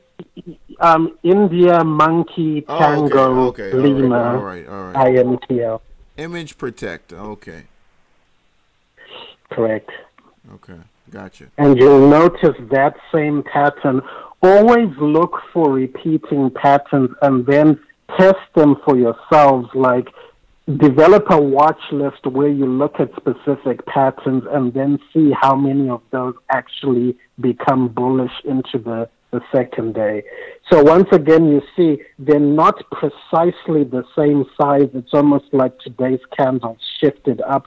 India Monkey Tango Lima. All right. IMTL. Image Protect. Okay. Correct. Okay, gotcha. And you'll notice that same pattern. Always look for repeating patterns and then test them for yourselves. Like, develop a watch list where you look at specific patterns and then see how many of those actually become bullish into the second day. So once again, you see they're not precisely the same size. It's almost like today's candle shifted up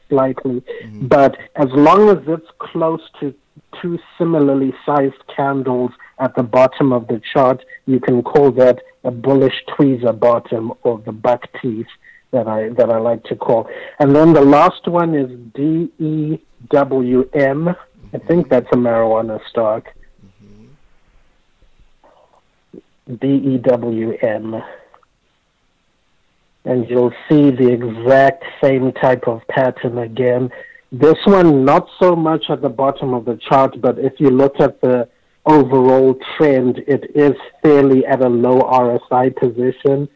slightly. But as long as it's close to two similarly sized candles at the bottom of the chart, you can call that a bullish tweezer bottom, or the buck teeth that I like to call. And then the last one is DEWM. I think that's a marijuana stock. DEWM. And you'll see the exact same type of pattern again. This one, not so much at the bottom of the chart, but if you look at the overall trend, it is fairly at a low RSI position.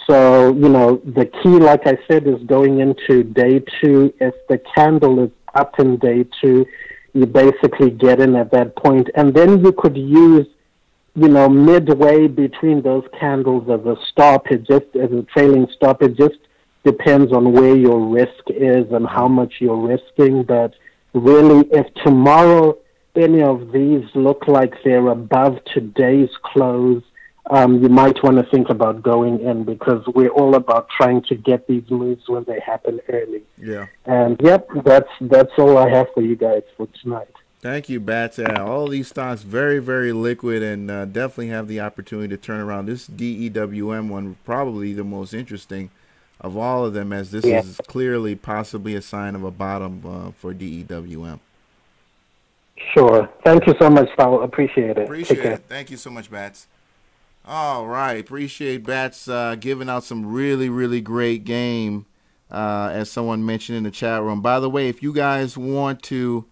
So, you know, the key, like I said, is going into day two. If the candle is up in day two, you basically get in at that point. And then you could use, you know, midway between those candles as a stop. It just, as a trailing stop, it just depends on where your risk is and how much you're risking. But really, if tomorrow any of these look like they're above today's close, you might want to think about going in, because we're all about trying to get these moves when they happen early. Yeah. And yep, that's all I have for you guys for tonight. Thank you, Bats. All these stocks very, very liquid, and definitely have the opportunity to turn around. This DEWM one, probably the most interesting of all of them, as this is clearly possibly a sign of a bottom for DEWM. Sure. Thank you so much, Saul. Appreciate it. Appreciate it. Thank you so much, Bats. All right. Appreciate Bats giving out some really, really great game, as someone mentioned in the chat room. By the way, if you guys want to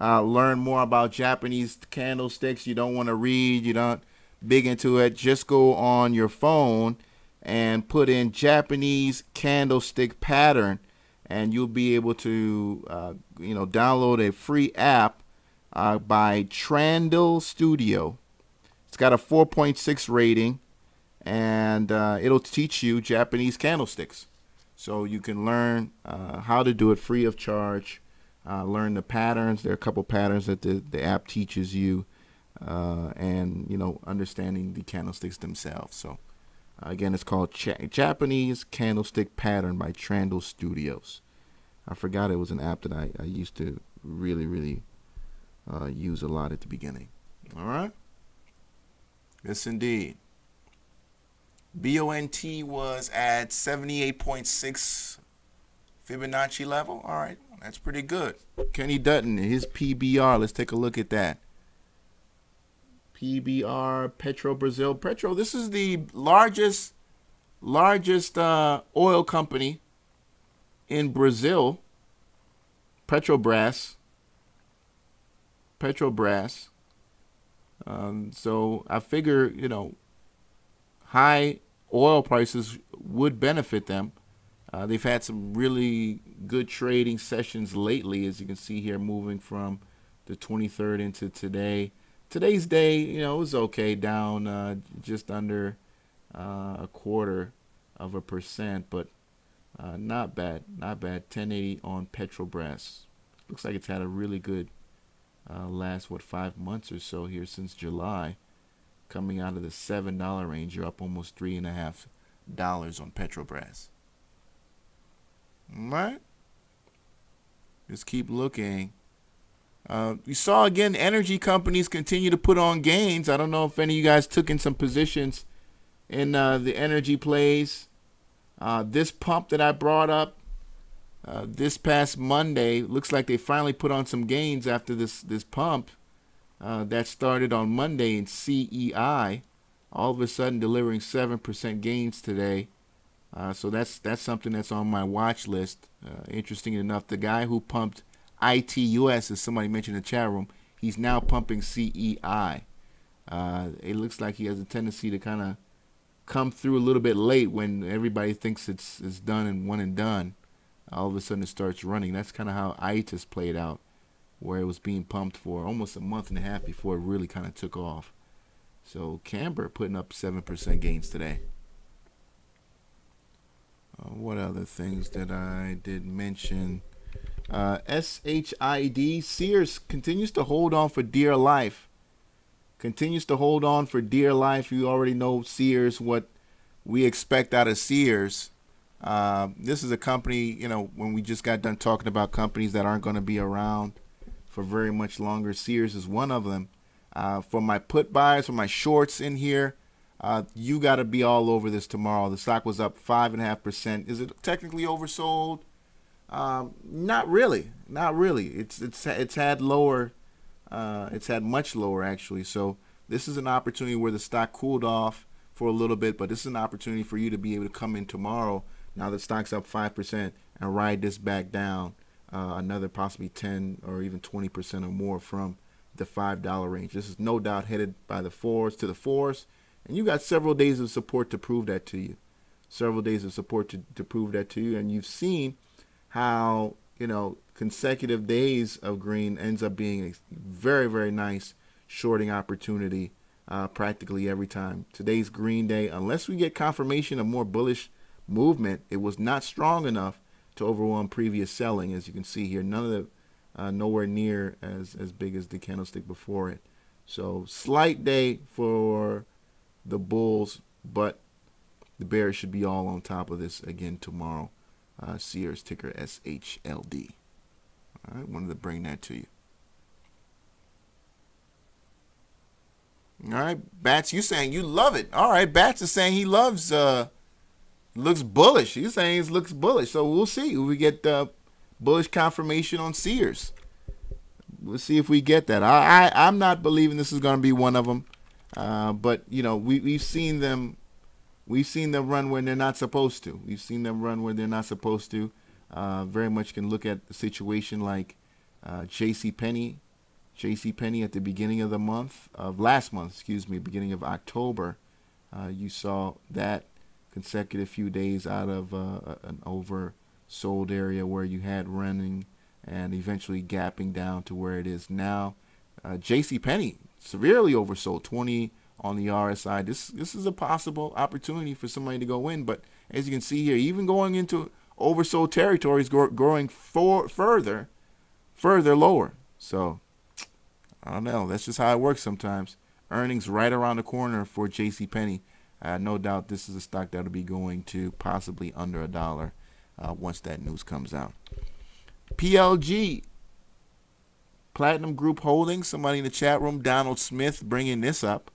learn more about Japanese candlesticks, you don't want to read, you don't big into it, just go on your phone and put in Japanese candlestick pattern, and you'll be able to download a free app by Trandle Studio. It's got a 4.6 rating, and it'll teach you Japanese candlesticks, so you can learn how to do it free of charge. Learn the patterns. There are a couple patterns that the app teaches you, and understanding the candlesticks themselves. So again, it's called Japanese Candlestick Pattern by Trandle Studios. I forgot it was an app that I used to really use a lot at the beginning. All right. Yes, indeed. BONT was at 78.6 Fibonacci level. All right. That's pretty good. Kenny Dutton, his PBR. Let's take a look at that. PBR, Petro Brazil. Petro, this is the largest oil company in Brazil. Petrobras. So I figure, you know, high oil prices would benefit them. They've had some really good trading sessions lately, as you can see here, moving from the 23rd into today. Today's day, you know, it was okay, down just under 0.25%, but not bad, not bad. 1080 on Petrobras. Looks like it's had a really good last 5 months or so here since July, coming out of the $7 range. You're up almost $3.50 on Petrobras. All right, just keep looking. We saw again energy companies continue to put on gains. I don't know if any of you guys took in some positions in the energy plays. This pump that I brought up this past Monday, looks like they finally put on some gains after this pump that started on Monday in CEI, all of a sudden delivering 7% gains today. So that's something that's on my watch list. Interesting enough, the guy who pumped ITUS, as somebody mentioned in the chat room, he's now pumping CEI. It looks like he has a tendency to kind of come through a little bit late when everybody thinks it's done and one and done. All of a sudden it starts running. That's kind of how ITUS played out, where it was being pumped for almost a month and a half before it really kind of took off. So Camber putting up 7% gains today. What other things that I did mention? SHID, Sears continues to hold on for dear life. You already know Sears, what we expect out of Sears. This is a company, you know, when we just got done talking about companies that aren't going to be around for very much longer, Sears is one of them. For my put buys, for my shorts in here, you got to be all over this tomorrow. The stock was up 5.5%. Is it technically oversold? Not really. It's had lower. It's had much lower actually. So this is an opportunity where the stock cooled off for a little bit, but this is an opportunity for you to be able to come in tomorrow. Now the stock's up 5% and ride this back down another possibly 10 or even 20% or more from the $5 range. This is no doubt headed by the fours to the fours. And you got several days of support to prove that to you. And you've seen how, you know, consecutive days of green ends up being a very, very nice shorting opportunity practically every time. Today's green day, unless we get confirmation of more bullish movement, it was not strong enough to overwhelm previous selling. As you can see here, none of the nowhere near as big as the candlestick before it. So slight day for the bulls, but the bears should be all on top of this again tomorrow. Sears, ticker SHLD. All right, wanted to bring that to you. All right, Bats, you saying you love it. All right, Bats is saying he loves, looks bullish. He's saying it looks bullish. So we'll see if we get bullish confirmation on Sears. We'll see if we get that. I'm not believing this is going to be one of them. But you know, we've seen them run when they're not supposed to. Very much can look at the situation like JCPenney at the beginning of the month of last month, beginning of October. You saw that consecutive few days out of an oversold area where you had running and eventually gapping down to where it is now. JCPenney severely oversold, 20 on the RSI. This is a possible opportunity for somebody to go in, but as you can see here, even going into oversold territories, growing further lower. So I don't know. That's just how it works sometimes. Earnings right around the corner for JCPenney. No doubt this is a stock that will be going to possibly under $1 once that news comes out. PLG, Platinum Group Holdings. Somebody in the chat room, Donald Smith, bringing this up.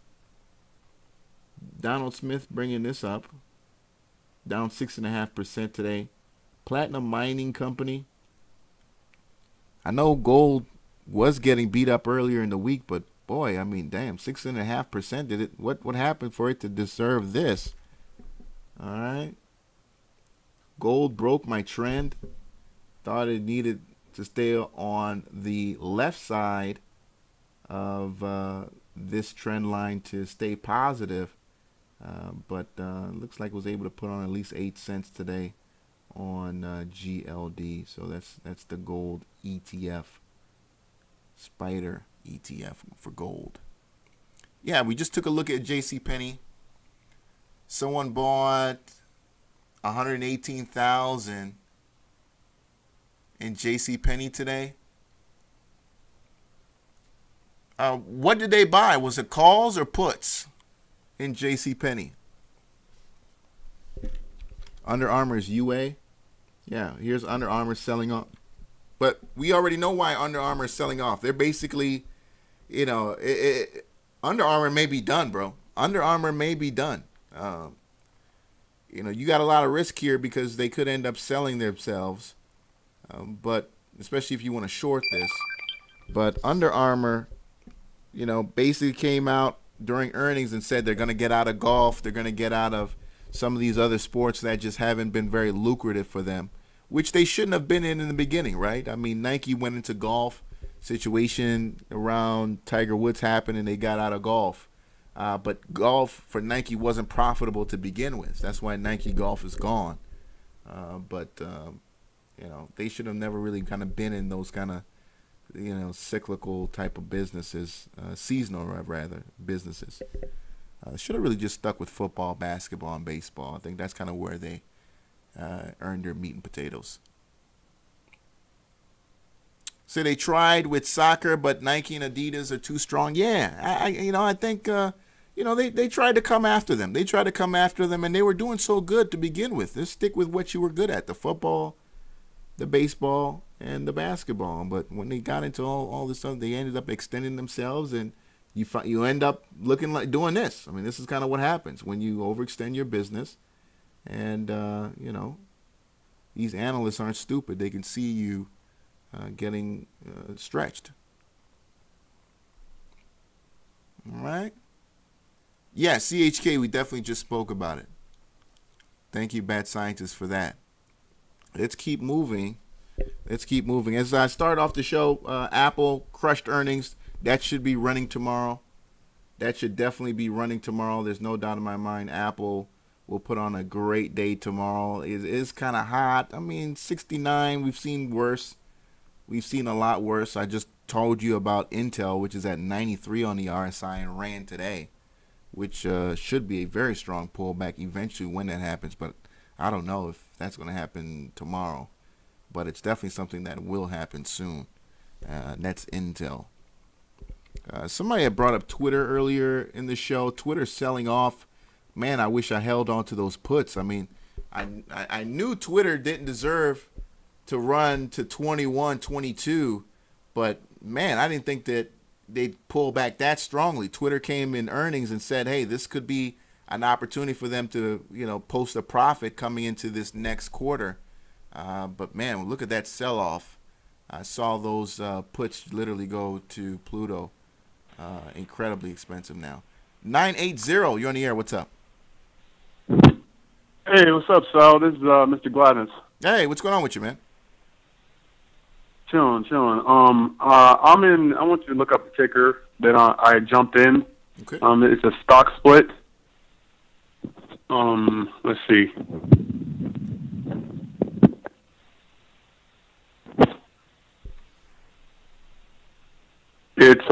Down 6.5% today. Platinum Mining Company. I know gold was getting beat up earlier in the week, but boy, I mean, damn, 6.5%. Did it? What happened for it to deserve this? All right. Gold broke my trend. Thought it needed to stay on the left side of this trend line to stay positive. But looks like it was able to put on at least 8 cents today on GLD. So that's the gold ETF, Spider ETF for gold. Yeah, we just took a look at JCPenney. Someone bought 118,000 in JCPenney today. What did they buy? Was it calls or puts in JCPenney? Under Armour's UA. Yeah, here's Under Armour selling off. But we already know why Under Armour is selling off. They're basically, you know, Under Armour may be done, bro. Under Armour may be done. You know, you got a lot of risk here because they could end up selling themselves. But especially if you want to short this. But Under Armour, you know, basically came out during earnings and said they're going to get out of golf. They're going to get out of some of these other sports that just haven't been very lucrative for them, which they shouldn't have been in the beginning, right? I mean, Nike went into golf situation around Tiger Woods happened and they got out of golf. But golf for Nike wasn't profitable to begin with. That's why Nike Golf is gone. You know, they should have never really kind of been in those kind of, you know, cyclical type of businesses, seasonal rather businesses. Should have really just stuck with football, basketball, and baseball. I think that's kind of where they earned their meat and potatoes. So they tried with soccer, but Nike and Adidas are too strong. Yeah, I think you know, they tried to come after them. They tried to come after them, and they were doing so good to begin with. Just stick with what you were good at: the football, the baseball, and the basketball. But when they got into all this stuff, they ended up extending themselves, and you end up looking like doing this. I mean, this is kind of what happens when you overextend your business. And, you know, these analysts aren't stupid. They can see you getting stretched. All right. Yeah, CHK, we definitely just spoke about it. Thank you, Bad Scientist, for that. Let's keep moving. Let's keep moving. As I start off the show, Apple crushed earnings. That should be running tomorrow. That should definitely be running tomorrow. There's no doubt in my mind Apple will put on a great day tomorrow. It is kind of hot. I mean, 69, we've seen worse. We've seen a lot worse. I just told you about Intel, which is at 93 on the RSI and ran today, which should be a very strong pullback eventually when that happens. But I don't know if that's going to happen tomorrow. But it's definitely something that will happen soon. That's Intel. Somebody had brought up Twitter earlier in the show. Twitter selling off. Man, I wish I held on to those puts. I mean, I knew Twitter didn't deserve to run to 21, 22. But, man, I didn't think that they'd pull back that strongly. Twitter came in earnings and said, hey, this could be an opportunity for them to, you know, post a profit coming into this next quarter. But, man, look at that sell-off. I saw those puts literally go to Pluto. Incredibly expensive now. 980, you're on the air. What's up? Hey, what's up, Sal? This is Mr. Gladness. Hey, what's going on with you, man? Chilling. I want you to look up the ticker that I jumped in. Okay. It's a stock split. Let's see. It's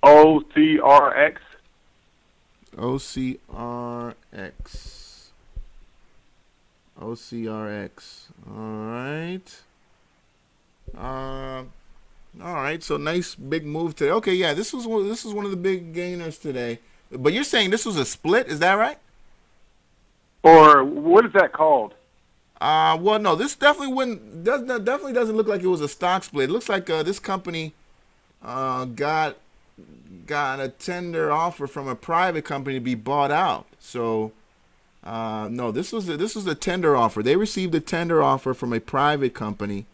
OCRX. OCRX. All right. So nice big move today. Okay, yeah, this is one of the big gainers today. But you're saying this was a split, is that right? Or what is that called? Well, no, this definitely doesn't look like it was a stock split. It looks like this company got a tender offer from a private company to be bought out. So no, this was a tender offer. They received a tender offer from a private company,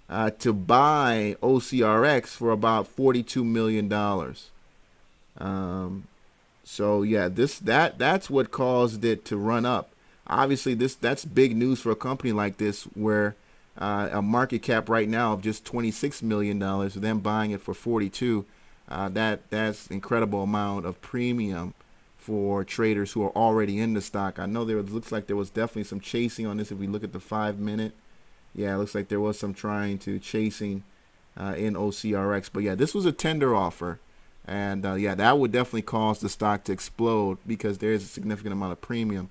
to buy OCRX for about $42 million. So yeah, that's what caused it to run up. Obviously, that's big news for a company like this, where a market cap right now of just $26 million, them buying it for 42. That's incredible amount of premium for traders who are already in the stock. I know looks like there was definitely some chasing on this. If we look at the 5-minute, yeah, it looks like there was some chasing in OCRX. But yeah, this was a tender offer, and yeah, that would definitely cause the stock to explode, because there is a significant amount of premium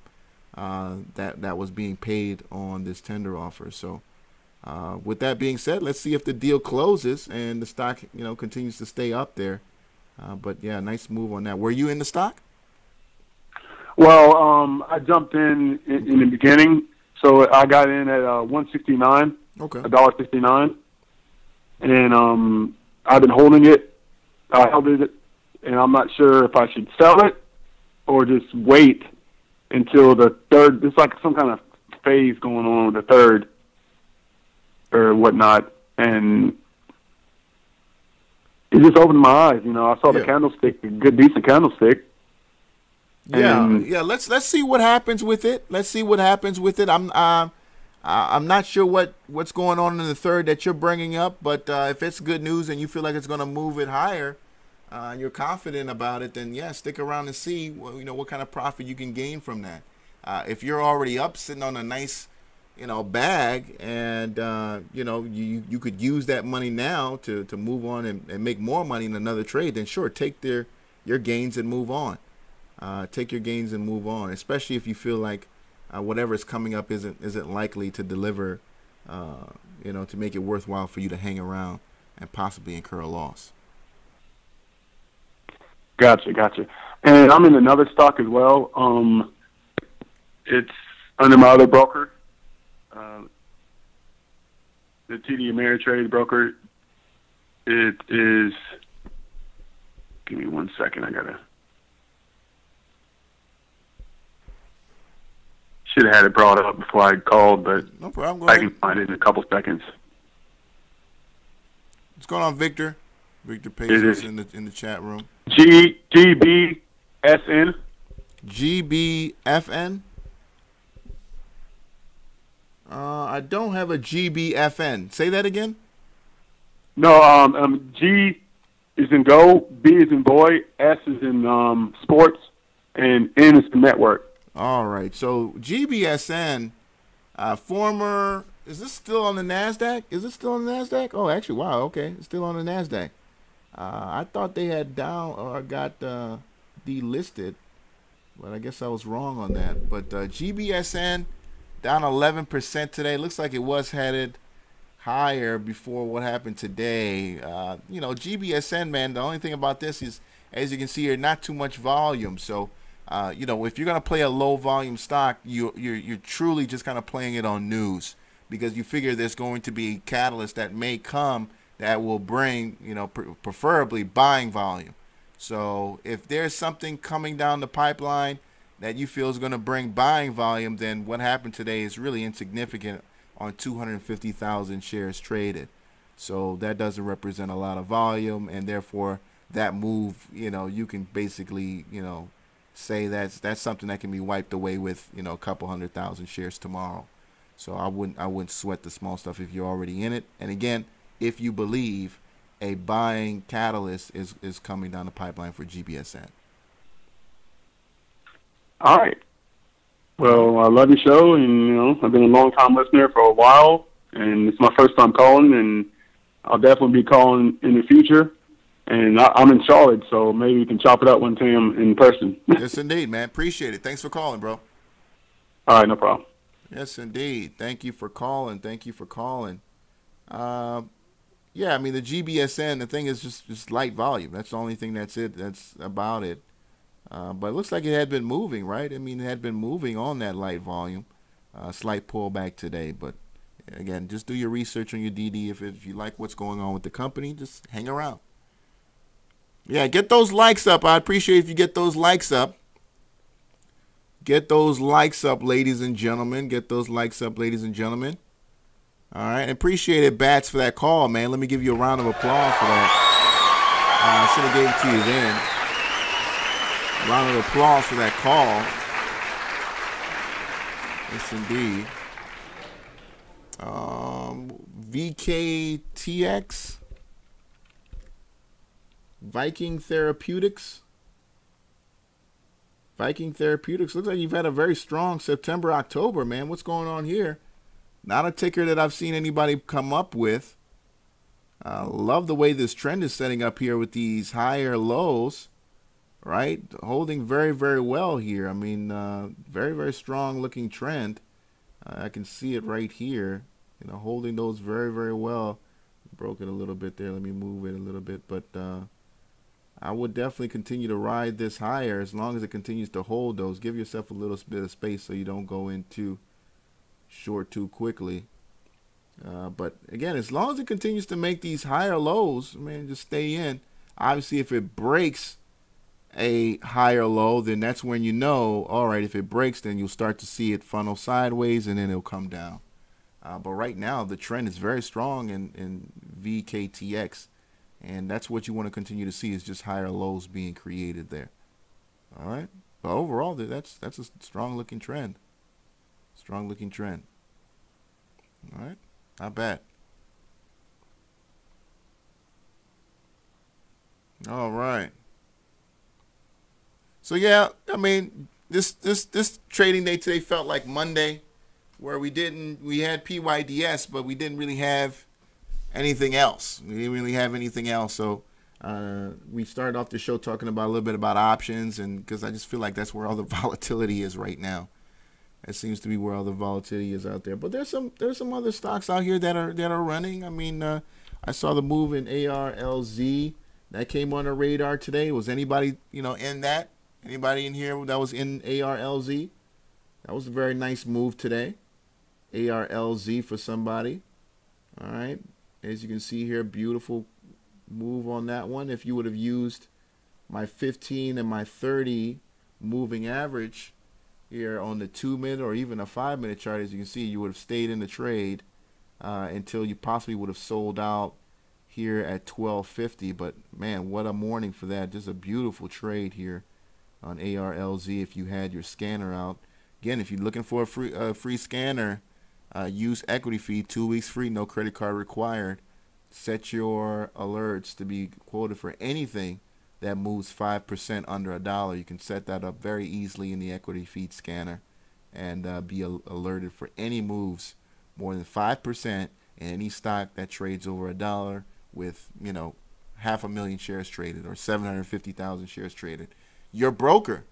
that was being paid on this tender offer. So with that being said, let's see if the deal closes and the stock, continues to stay up there. But yeah, nice move on that. Were you in the stock? Well, I jumped in the beginning, so I got in at 169, okay, $1.69, and I've been holding it. I held it, and I'm not sure if I should sell it or just wait until the third. It's like some kind of phase going on with the third or whatnot, and it just opened my eyes. I saw the candlestick, a good, decent candlestick. Yeah. Let's see what happens with it. I'm not sure what's going on in the third that you're bringing up, but if it's good news and you feel like it's going to move it higher, and you're confident about it, then yeah, stick around and see what kind of profit you can gain from that. If you're already up, sitting on a nice bag, and you could use that money now to move on and make more money in another trade, then sure, take your gains and move on. Take your gains and move on, especially if you feel like whatever is coming up isn't likely to deliver, to make it worthwhile for you to hang around and possibly incur a loss. Gotcha. And I'm in another stock as well. It's under my other broker, the TD Ameritrade broker. It is. Give me 1 second. I gotta. Should have had it brought up before I called, but no problem. I can find it in a couple seconds. What's going on, Victor? Victor Pace in the chat room. GBFN. GBFN. I don't have a GBFN. Say that again. No. G is in go, B is in boy, S is in sports, and N is in network. All right, so GBSN, former, is this still on the NASDAQ? Oh, actually, wow, okay, it's still on the NASDAQ. I thought they had got delisted, but I guess I was wrong on that. But GBSN down 11% today. Looks like it was headed higher before what happened today. GBSN, man, the only thing about this is, as you can see here, not too much volume. So, if you're going to play a low volume stock, you're truly just kind of playing it on news, because you figure there's going to be catalysts that may come that will bring, preferably buying volume. So if there's something coming down the pipeline that you feel is going to bring buying volume, then what happened today is really insignificant on 250,000 shares traded. So that doesn't represent a lot of volume, and therefore that move, you can basically, say that's something that can be wiped away with, a couple 100,000 shares tomorrow. So I wouldn't sweat the small stuff if you're already in it. And again, if you believe a buying catalyst is coming down the pipeline for GBSN. All right. Well, I love your show, and I've been a long time listener for a while, and it's my first time calling, and I'll definitely be calling in the future. And I'm in Charlotte, so maybe we can chop it up one time in person. Yes, indeed, man. Appreciate it. Thanks for calling, bro. All right, no problem. Yes, indeed. Thank you for calling. Yeah, I mean, the GBSN, the thing is just light volume. That's the only thing that's about it. But it looks like it had been moving, right? I mean, it had been moving on that light volume. Slight pullback today, but again, just do your research on your DD. If you like what's going on with the company, just hang around. Yeah, get those likes up. I appreciate if you get those likes up. Get those likes up, ladies and gentlemen. All right, appreciate it, Bats, for that call, man. Let me give you a round of applause for that. I should have gave it to you then. A round of applause for that call. Yes, indeed. VKTX, Viking Therapeutics. Viking Therapeutics. Looks like you've had a very strong September, October, man. What's going on here? Not a ticker that I've seen anybody come up with. Love the way this trend is setting up here with these higher lows, right? Holding very, very well here. I mean, very, very strong looking trend. I can see it right here. You know, holding those very, very well. Broke it a little bit there. Let me move it a little bit. But I would definitely continue to ride this higher as long as it continues to hold those. Give yourself a little bit of space so you don't go into short too quickly. But again, as long as it continues to make these higher lows, man, just stay in. Obviously, if it breaks a higher low, then that's when you know, all right, if it breaks, then you'll start to see it funnel sideways and then it'll come down. But right now, the trend is very strong in VKTX, and that's what you want to continue to see, is just higher lows being created there. All right, but overall, that's a strong looking trend. Strong looking trend. All right, not bad. All right. So yeah, I mean, this trading day today felt like Monday, where we had PYDS, but we didn't really have anything else. We didn't really have anything else. So we started off the show talking about a little bit about options, and because I just feel like that's where all the volatility is right now. It seems to be where all the volatility is out there. But there's some other stocks out here that are running. I mean, I saw the move in ARLZ that came on the radar today. Was anybody in that? Anybody in here that was in ARLZ? That was a very nice move today. ARLZ for somebody. All right. As you can see here, beautiful move on that one. If you would have used my 15 and my 30 moving average here on the 2-minute or even a 5-minute chart, as you can see, you would have stayed in the trade until you possibly would have sold out here at 12.50. But man, what a morning for that. Just a beautiful trade here on ARLZ if you had your scanner out. Again, if you're looking for a free scanner, use equity feed, 2 weeks free, no credit card required. Set your alerts to be quoted for anything that moves 5% under $1. You can set that up very easily in the equity feed scanner and be alerted for any moves more than 5% in any stock that trades over $1 with 500,000 shares traded or 750,000 shares traded. Your broker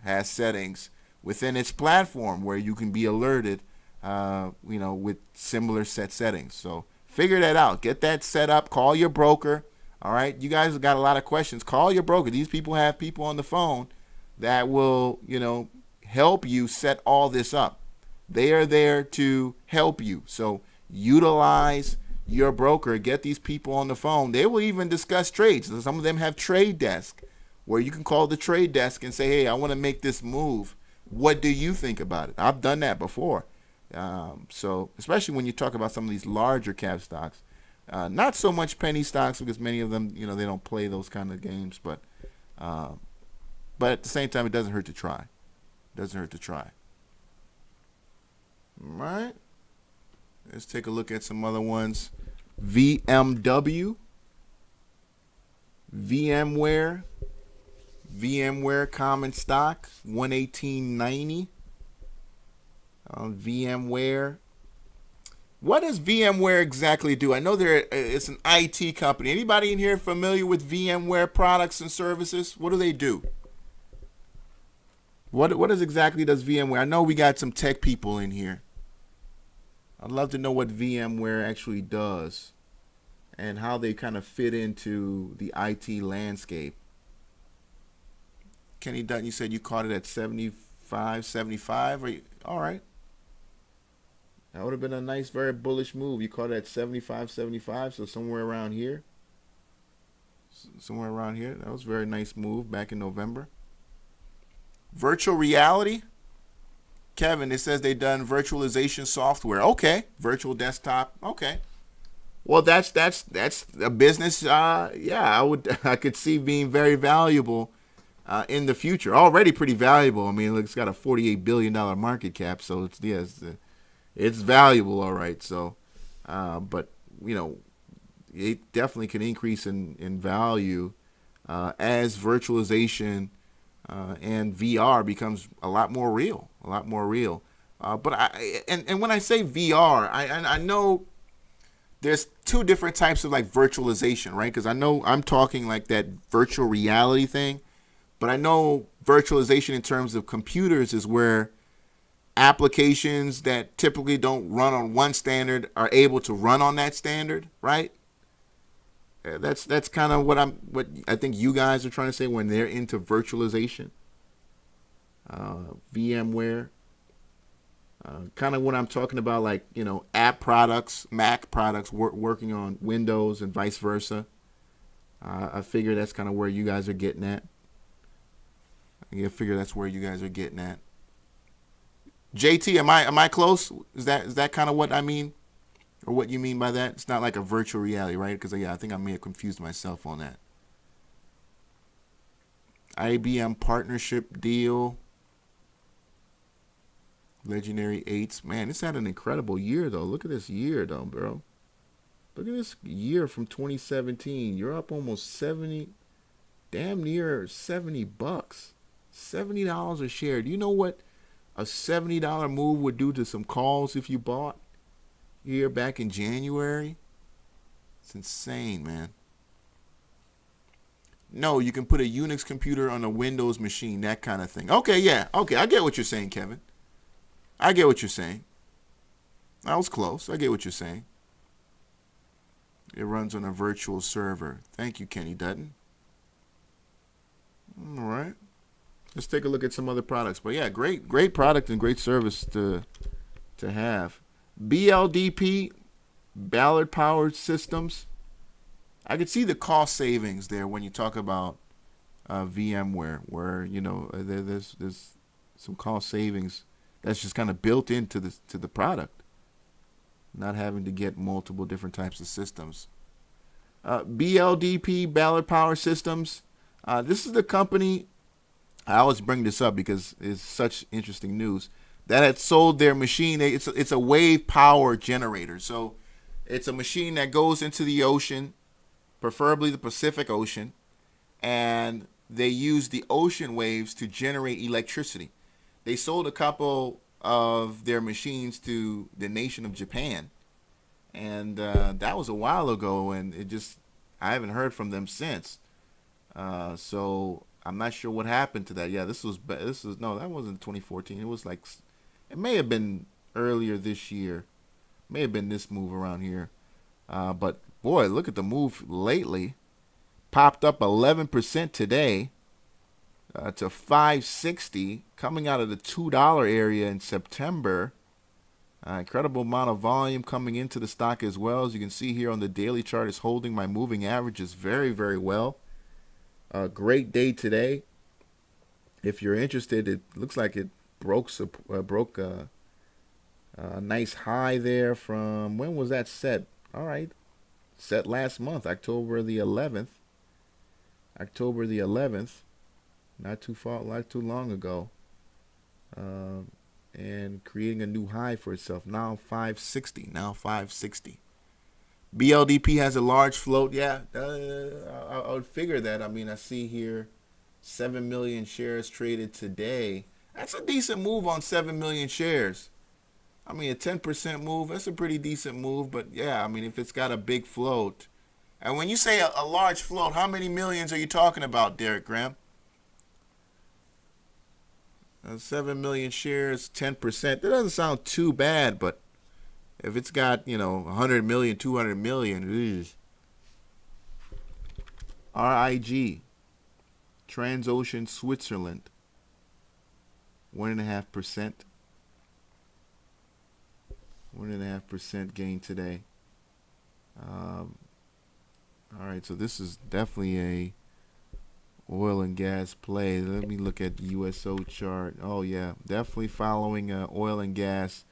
has settings within its platform where you can be alerted with similar set settings. So figure that out. Get that set up. Call your broker. All right, you guys have got a lot of questions. Call your broker. These people have people on the phone that will, help you set all this up. They are there to help you. So utilize your broker. Get these people on the phone. They will even discuss trades. Some of them have trade desk where you can call the trade desk and say, hey, I want to make this move. What do you think about it? I've done that before. So especially when you talk about some of these larger cap stocks. Not so much penny stocks because many of them, they don't play those kind of games. But at the same time, it doesn't hurt to try. It doesn't hurt to try. All right. Let's take a look at some other ones. VMware. Vmware common stock, 118.90. Vmware. What does Vmware exactly do? I know it's an IT company. Anybody in here familiar with Vmware products and services? What do they do? What exactly does Vmware? I know we got some tech people in here. I'd love to know what Vmware actually does and how they kind of fit into the IT landscape. Kenny Dutton, you said you caught it at 75, 75. All right. That would have been a nice, very bullish move. You caught it at 75, 75, so somewhere around here. Somewhere around here. That was a very nice move back in November. Virtual reality. Kevin, it says they've done virtualization software. Okay, virtual desktop. Okay. Well, that's a business. Yeah, I could see being very valuable in the future. Already pretty valuable. I mean, it's got a $48 billion market cap, so it's valuable, all right. So, but you know, it definitely can increase in value as virtualization and VR becomes a lot more real, But when I say VR, I know there's two different types of like virtualization, right? Because I know I'm talking like that virtual reality thing, but I know virtualization in terms of computers is where applications that typically don't run on one standard are able to run on that standard, right? That's kind of what I think you guys are trying to say when they're into virtualization. Vmware. Kind of what I'm talking about, like, you know, app products, Mac products working on Windows and vice versa. I figure that's kind of where you guys are getting at. JT, am I close? Is that kind of what I mean, or what you mean by that? It's not like a virtual reality, right? Because yeah, I think I may have confused myself on that. IBM partnership deal. Legendary 8s. Man, it's had an incredible year, though. Look at this year, though, bro. Look at this year from 2017. You're up almost 70, damn near $70. $70 a share. Do you know what a $70 move would do to some calls if you bought here back in January? It's insane, man. No, you can put a Unix computer on a Windows machine, that kind of thing. Okay, yeah. Okay, I get what you're saying, Kevin. I get what you're saying. That was close. I get what you're saying. It runs on a virtual server. Thank you, Kenny Dutton. All right. Let's take a look at some other products. But yeah, great product and great service to have. BLDP, Ballard Powered Systems. I could see the cost savings there when you talk about VMware, where, you know, there's some cost savings that's just kind of built into the product, not having to get multiple different types of systems. BLDP, Ballard Power Systems. This is the company, I always bring this up because it's such interesting news, that had sold their machine. It's a wave power generator. So it's a machine that goes into the ocean, preferably the Pacific Ocean, and they use the ocean waves to generate electricity. They sold a couple of their machines to the nation of Japan, and that was a while ago, and I haven't heard from them since. So I'm not sure what happened to that. Yeah, no, that wasn't 2014. It was like, it may have been earlier this year. May have been this move around here. But boy, look at the move lately. Popped up 11% today. To 560, coming out of the $2 area in September. Incredible amount of volume coming into the stock as well. As you can see here on the daily chart, is holding my moving averages very, very well. Great day today. If you're interested, it looks like it broke a nice high there from, when was that set? All right, set last month, October the 11th. Not too long ago, and creating a new high for itself. Now 560. BLDP has a large float. Yeah, I would figure that. I mean, I see here 7 million shares traded today. That's a decent move on 7 million shares. I mean, a 10% move, that's a pretty decent move. But yeah, I mean, if it's got a big float, and when you say a large float, how many millions are you talking about, Derek Graham? 7 million shares, 10%. That doesn't sound too bad, but if it's got, you know, 100 million, 200 million, RIG, Transocean Switzerland, 1.5%. 1.5% gain today. All right, so this is definitely a Oil and gas play. Let me look at the USO chart. Oh yeah, definitely following oil and gas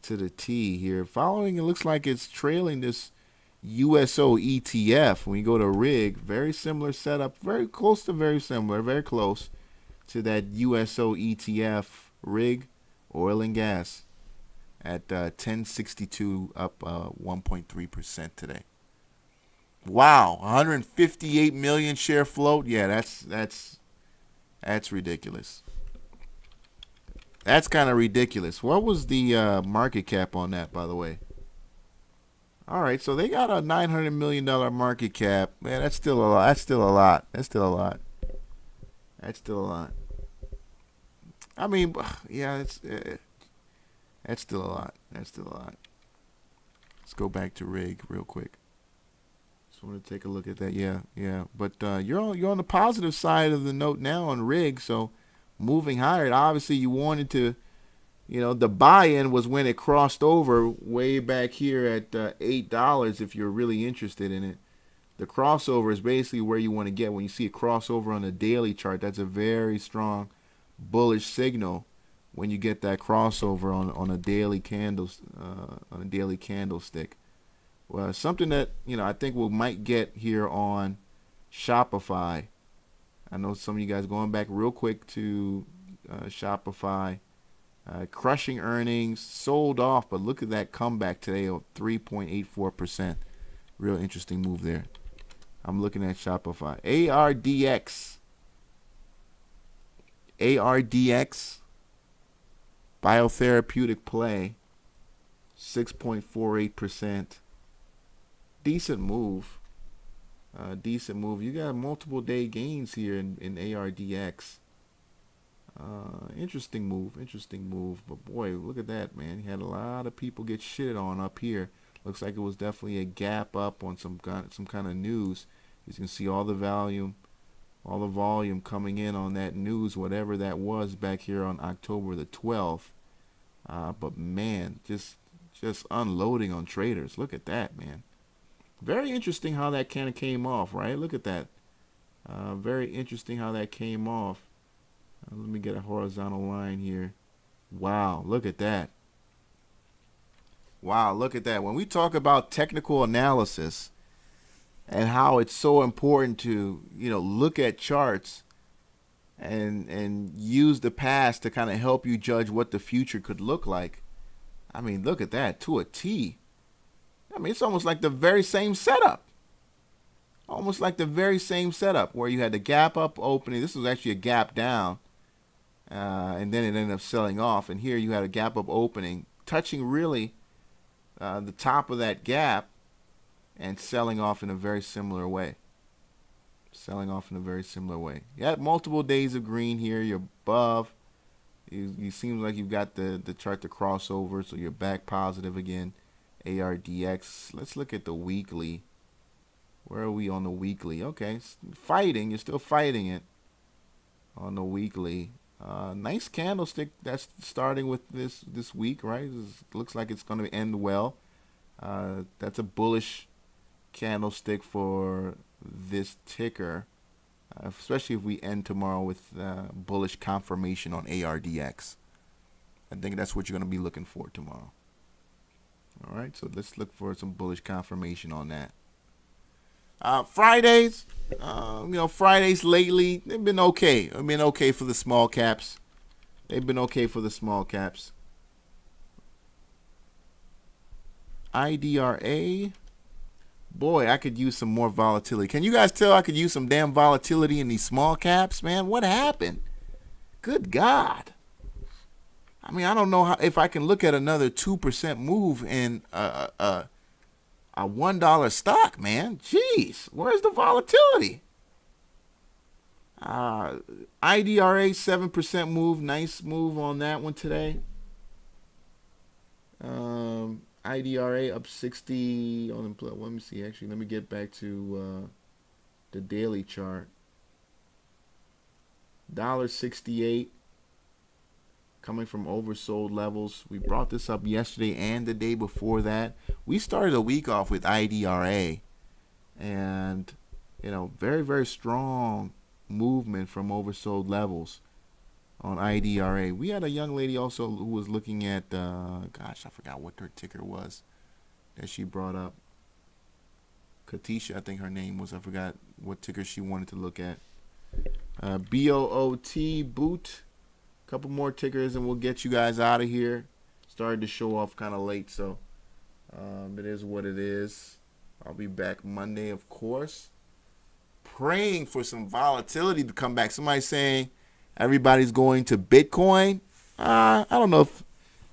to the T here. Following, it looks like it's trailing this USO ETF. When you go to rig, very similar setup, very close to very similar, very close to that USO ETF rig, oil and gas at 1062, up 1.3% today. Wow, 158 million share float. Yeah, that's ridiculous. That's kind of ridiculous. What was the market cap on that, by the way? All right, so they got a $900 million market cap. Man, that's still a lot. That's still a lot. That's still a lot. That's still a lot. I mean, yeah, that's still a lot. That's still a lot. Let's go back to rig real quick. Just want to take a look at that. Yeah. But you're on the positive side of the note now on rig, so moving higher. Obviously, you wanted to, the buy-in was when it crossed over way back here at $8 if you're really interested in it. The crossover is basically where you want to get. When you see a crossover on the daily chart, that's a very strong bullish signal when you get that crossover on a daily candlestick. Well, something that I think we might get here on Shopify. I know some of you guys going back real quick to Shopify, crushing earnings, sold off, but look at that comeback today of 3.84%. Real interesting move there. I'm looking at Shopify. ARDX, biotherapeutic play, 6.48%. Decent move. Decent move. You got multiple day gains here in ARDX. Interesting move. But boy, look at that, man. You had a lot of people get shitted on up here. Looks like it was definitely a gap up on some kind of news. You can see all the volume coming in on that news, whatever that was back here on October the 12th. But man, just unloading on traders. Look at that, man. Very interesting how that kind of came off, right? Look at that. Very interesting how that came off. Let me get a horizontal line here. Wow, look at that. Wow, look at that. When we talk about technical analysis and how it's so important to, look at charts and use the past to kind of help you judge what the future could look like. I mean, look at that to a T. I mean, it's almost like the very same setup. Almost like the very same setup where you had the gap up opening. This was actually a gap down. And then it ended up selling off. And here you had a gap up opening, touching really the top of that gap and selling off in a very similar way. You had multiple days of green here. You're above. You seem like you've got the chart to cross over, so you're back positive again. ARDX. Let's look at the weekly. Where are we on the weekly? Okay, fighting. You're still fighting it on the weekly. Nice candlestick that's starting with this week, right? Looks like it's going to end well. That's a bullish candlestick for this ticker, especially if we end tomorrow with bullish confirmation on ARDX. I think that's what you're going to be looking for tomorrow. All right, so let's look for some bullish confirmation on that. Fridays, Fridays lately, they've been okay. They've been okay for the small caps. IDRA, boy, I could use some more volatility. Can you guys tell I could use some damn volatility in these small caps, man? What happened? Good God. I mean, I don't know if I can look at another 2% move in a $1 stock, man. Jeez, where's the volatility? IDRA 7% move, nice move on that one today. IDRA up 60 on the. Let me see. Actually, let me get back to the daily chart. $1.68. Coming from oversold levels. We brought this up yesterday and the day before that. We started a week off with IDRA, and very, very strong movement from oversold levels on IDRA. We had a young lady also who was looking at, gosh, I forgot what her ticker was that she brought up. Katisha, I think her name was. I forgot what ticker she wanted to look at. BOOT, boot. A couple more tickers and we'll get you guys out of here. Started to show off kind of late, so it is what it is. I'll be back Monday, of course. Praying for some volatility to come back. Somebody's saying everybody's going to Bitcoin. I don't know if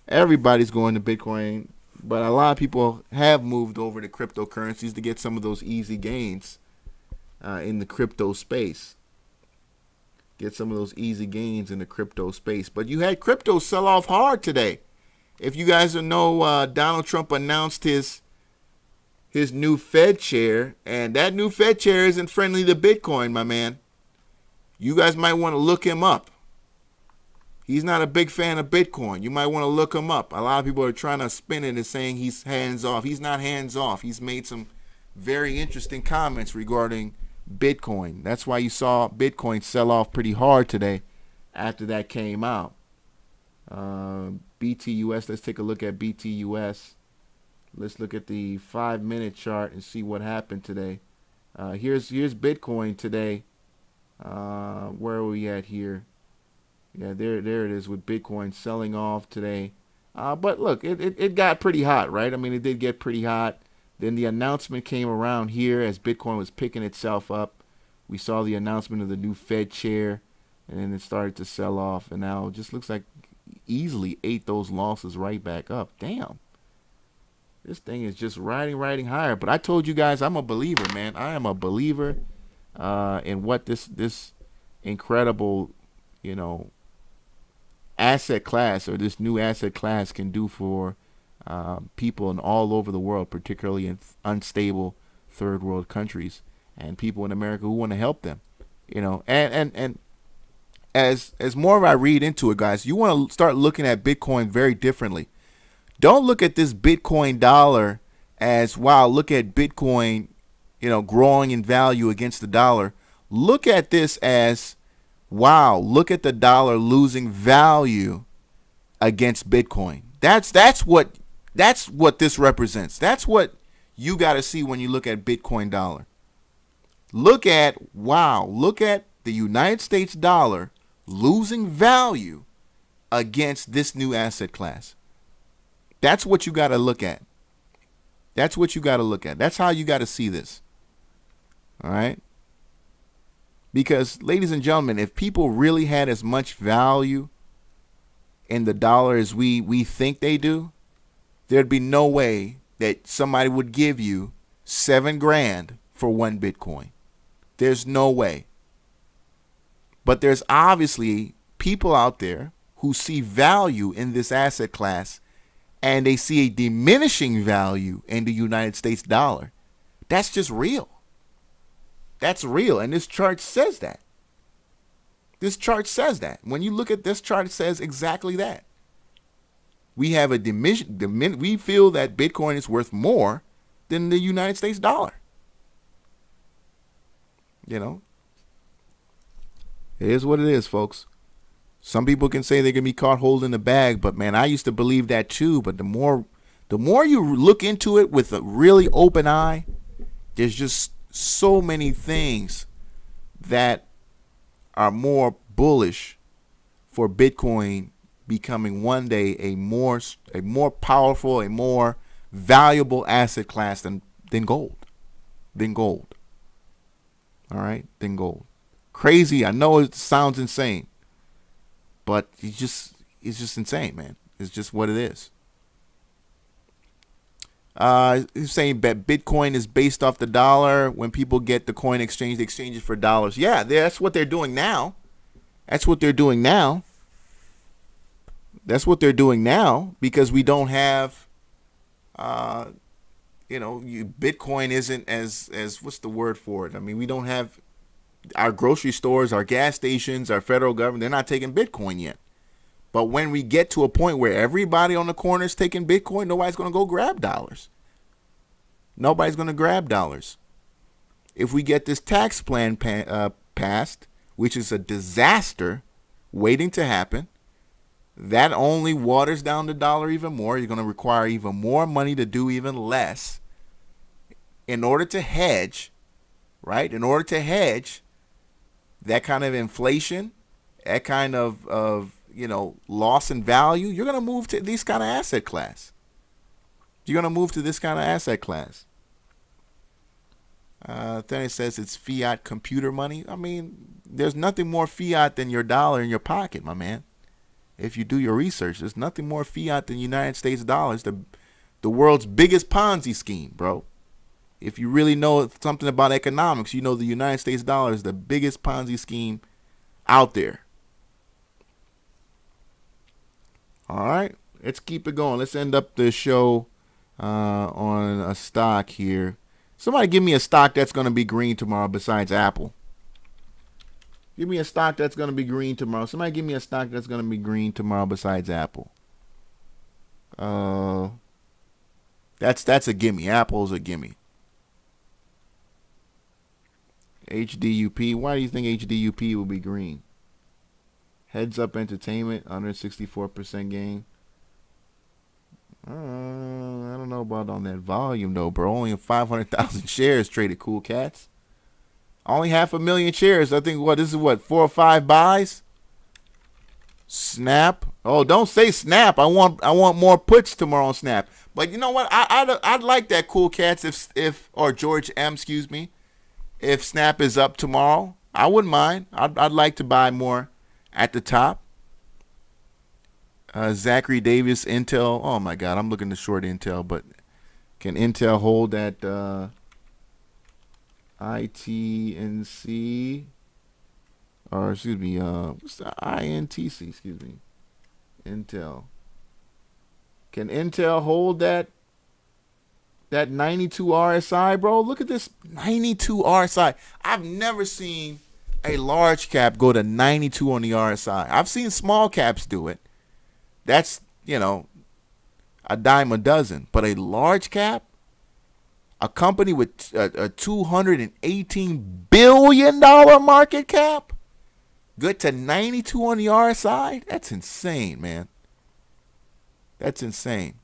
everybody's going to Bitcoin, but a lot of people have moved over to cryptocurrencies to get some of those easy gains in the crypto space. Get some of those easy gains in the crypto space. But you had crypto sell off hard today. If you guys know, Donald Trump announced his new Fed chair, and that new Fed chair isn't friendly to Bitcoin, my man. You guys might want to look him up. He's not a big fan of Bitcoin. You might want to look him up. A lot of people are trying to spin it and saying he's hands off. He's not hands off. He's made some very interesting comments regarding Bitcoin. That's why you saw Bitcoin sell off pretty hard today after that came out. BTUS, let's take a look at BTUS. Let's look at the 5-minute chart and see what happened today. Here's Bitcoin today. Where are we at here? Yeah, there it is with Bitcoin selling off today. But look, it got pretty hot, right? I mean, it did get pretty hot. Then the announcement came around here as Bitcoin was picking itself up. We saw the announcement of the new Fed chair, and then it started to sell off. And now it just looks like easily ate those losses right back up. Damn. This thing is just riding higher. But I told you guys I'm a believer, man. I am a believer in what this incredible, asset class, or this new asset class, can do for people in all over the world, particularly in unstable third world countries and people in America who want to help them. And as more of I read into it, guys, you want to start looking at Bitcoin very differently. Don't look at this Bitcoin dollar as, wow, look at Bitcoin, growing in value against the dollar. Look at this as, wow, look at the dollar losing value against Bitcoin. That's what this represents. That's what you got to see when you look at Bitcoin dollar. Look at, wow, look at the United States dollar losing value against this new asset class. That's what you got to look at. That's what you got to look at. That's how you got to see this. All right? Because, ladies and gentlemen, if people really had as much value in the dollar as we think they do, there'd be no way that somebody would give you $7,000 for 1 Bitcoin. There's no way. But there's obviously people out there who see value in this asset class, and they see a diminishing value in the United States dollar. That's just real. That's real. And this chart says that. This chart says that. When you look at this chart, it says exactly that. We have a we feel that Bitcoin is worth more than the United States dollar. It is what it is, folks. Some people can say they can be caught holding the bag, but man, I used to believe that too. But the more you look into it with a really open eye, there's just so many things that are more bullish for Bitcoin becoming one day a more powerful, a more valuable asset class than gold. All right, than gold. Crazy. I know it sounds insane, but it's just insane, man. It's just what it is. He's saying that Bitcoin is based off the dollar. When people get the coin exchange, they exchange it for dollars. Yeah, that's what they're doing now. That's what they're doing now. That's what they're doing now, because we don't have, Bitcoin isn't as what's the word for it? I mean, we don't have our grocery stores, our gas stations, our federal government. They're not taking Bitcoin yet. But when we get to a point where everybody on the corner is taking Bitcoin, nobody's going to go grab dollars. Nobody's going to grab dollars. If we get this tax plan passed, which is a disaster waiting to happen. That only waters down the dollar even more. You're going to require even more money to do even less in order to hedge, right? In order to hedge that kind of inflation, that kind of loss in value, you're going to move to this kind of asset class. You're going to move to this kind of asset class. Then it says it's fiat computer money. I mean, there's nothing more fiat than your dollar in your pocket, my man. If you do your research, there's nothing more fiat than United States dollars, the world's biggest Ponzi scheme, bro. If you really know something about economics, you know the United States dollar is the biggest Ponzi scheme out there. All right, let's keep it going. Let's end up the show on a stock here. Somebody give me a stock that's going to be green tomorrow besides Apple. Give me a stock that's going to be green tomorrow. Somebody give me a stock that's going to be green tomorrow besides Apple. That's a gimme. Apple's a gimme. HDUP. Why do you think HDUP will be green? Heads Up Entertainment, 164% gain. I don't know about on that volume though, bro. Only 500,000 shares traded, cool cats. Only 500,000 shares. I think this is 4 or 5 buys. Snap. Oh, don't say Snap. I want more puts tomorrow on Snap. But you know what? I'd like that, cool cats. Or George M. Excuse me. If Snap is up tomorrow, I wouldn't mind. I'd like to buy more at the top. Zachary Davis, Intel. Oh my God, I'm looking to short Intel, but can Intel hold that ITNC? Or excuse me, what's the INTC? Excuse me, Intel. Can Intel hold that 92 RSI, bro? Look at this 92 RSI. I've never seen a large cap go to 92 on the RSI. I've seen small caps do it. That's, a dime a dozen. But a large cap, a company with a $218 billion market cap, good to 92 on the RSI? That's insane, man. That's insane.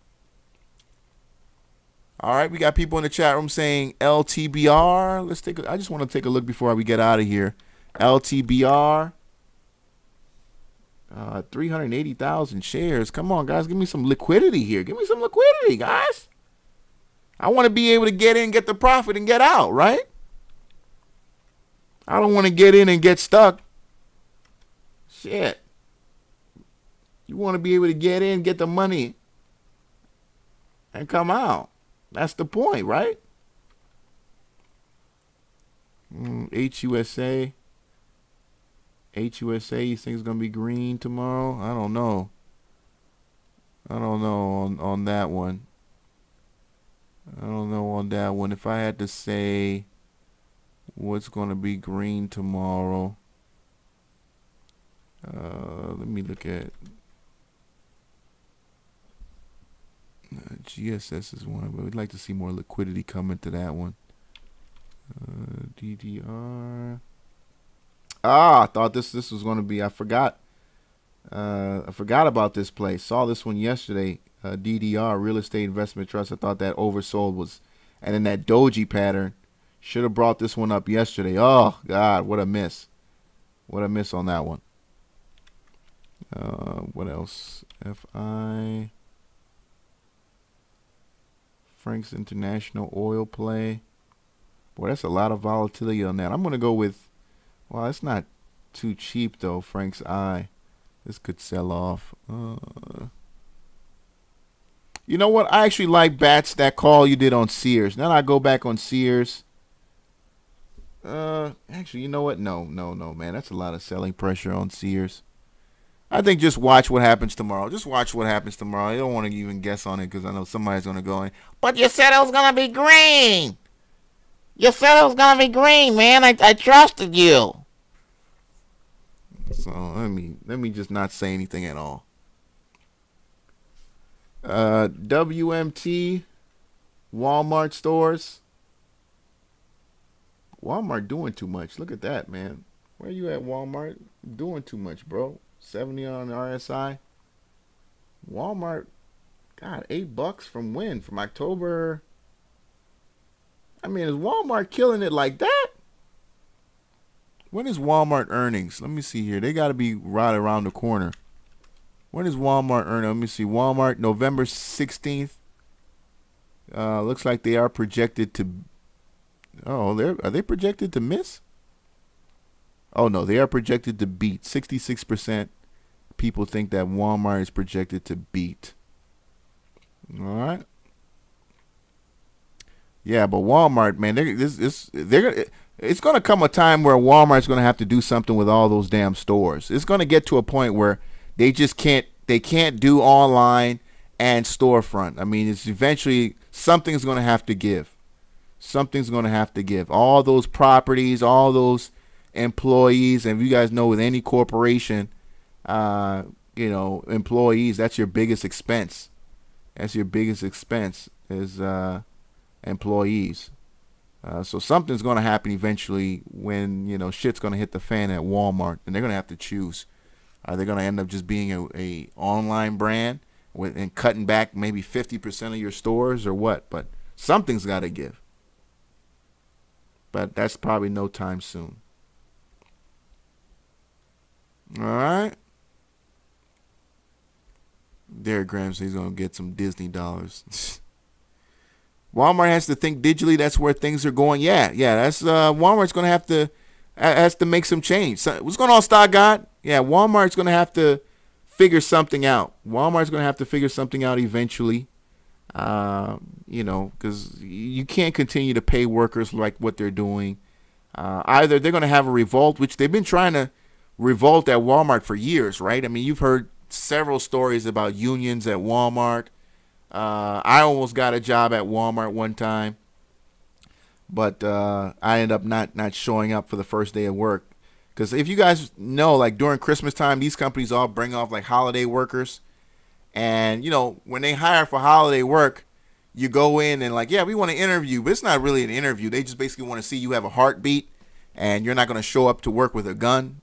All right, we got people in the chat room saying LTBR. Let's take I just want to take a look before we get out of here. LTBR. 380,000 shares. Come on, guys. Give me some liquidity here. Give me some liquidity, guys. I want to be able to get in, get the profit, and get out, right? I don't want to get in and get stuck. Shit. You want to be able to get in, get the money, and come out. That's the point, right? HUSA. HUSA, you think it's going to be green tomorrow? I don't know. I don't know on that one. I don't know on that one. If I had to say what's going to be green tomorrow, let me look at GSS is one, but we'd like to see more liquidity come into that one. DDR. I thought this was going to be. I forgot about this place. Saw this one yesterday. DDR, Real Estate Investment Trust. I thought that oversold was, and then that doji pattern. Should have brought this one up yesterday. Oh God, what a miss! What a miss on that one. What else? FI. Frank's International Oil play. Boy, that's a lot of volatility on that. I'm going to go with. Well, it's not too cheap, though, Frank's Eye. This could sell off. You know what? I actually like Bats, that call you did on Sears. Now I go back on Sears. Actually, you know what? No, man. That's a lot of selling pressure on Sears. I think just watch what happens tomorrow. Just watch what happens tomorrow. I don't want to even guess on it because I know somebody's going to go in. But you said it was going to be green. You said it was going to be green, man. I trusted you. So let me just not say anything at all. WMT, Walmart stores. Walmart doing too much. Look at that, man. Where you at, Walmart? Doing too much, bro. 70 on the RSI. Walmart, God, $8 from when? From October. I mean, is Walmart killing it like that? When is Walmart earnings? Let me see here. They got to be right around the corner. When is Walmart earning? Let me see. Walmart, November 16th. Looks like they are projected to. Oh, are they projected to miss? Oh, no, they are projected to beat. 66% people think that Walmart is projected to beat. All right. Yeah, but Walmart, man, it's going to come a time where Walmart's going to have to do something with all those damn stores. It's going to get to a point where they just can't do online and storefront. I mean, it's eventually something's going to have to give. Something's going to have to give. All those properties, all those employees, and if you guys know with any corporation, employees, that's your biggest expense. That's your biggest expense is employees. So something's going to happen eventually when, shit's going to hit the fan at Walmart, and they're going to have to choose. Are they going to end up just being a online brand and cutting back maybe 50% of your stores or what? But something's got to give. But that's probably no time soon. All right. Derek Graham says he's going to get some Disney dollars. Walmart has to think digitally. That's where things are going. Yeah. That's Walmart's going to has to make some change. So, what's going on, Stock God? Yeah, Walmart's going to have to figure something out. Walmart's going to have to figure something out eventually. Because you can't continue to pay workers like what they're doing. Either they're going to have a revolt, which they've been trying to revolt at Walmart for years, right? I mean, you've heard several stories about unions at Walmart. I almost got a job at Walmart one time, but I ended up not showing up for the first day of work. Because if you guys know, like during Christmas time, these companies all bring off like holiday workers. And, when they hire for holiday work, you go in and like, yeah, we want to interview. But it's not really an interview. They just basically want to see you have a heartbeat and you're not going to show up to work with a gun,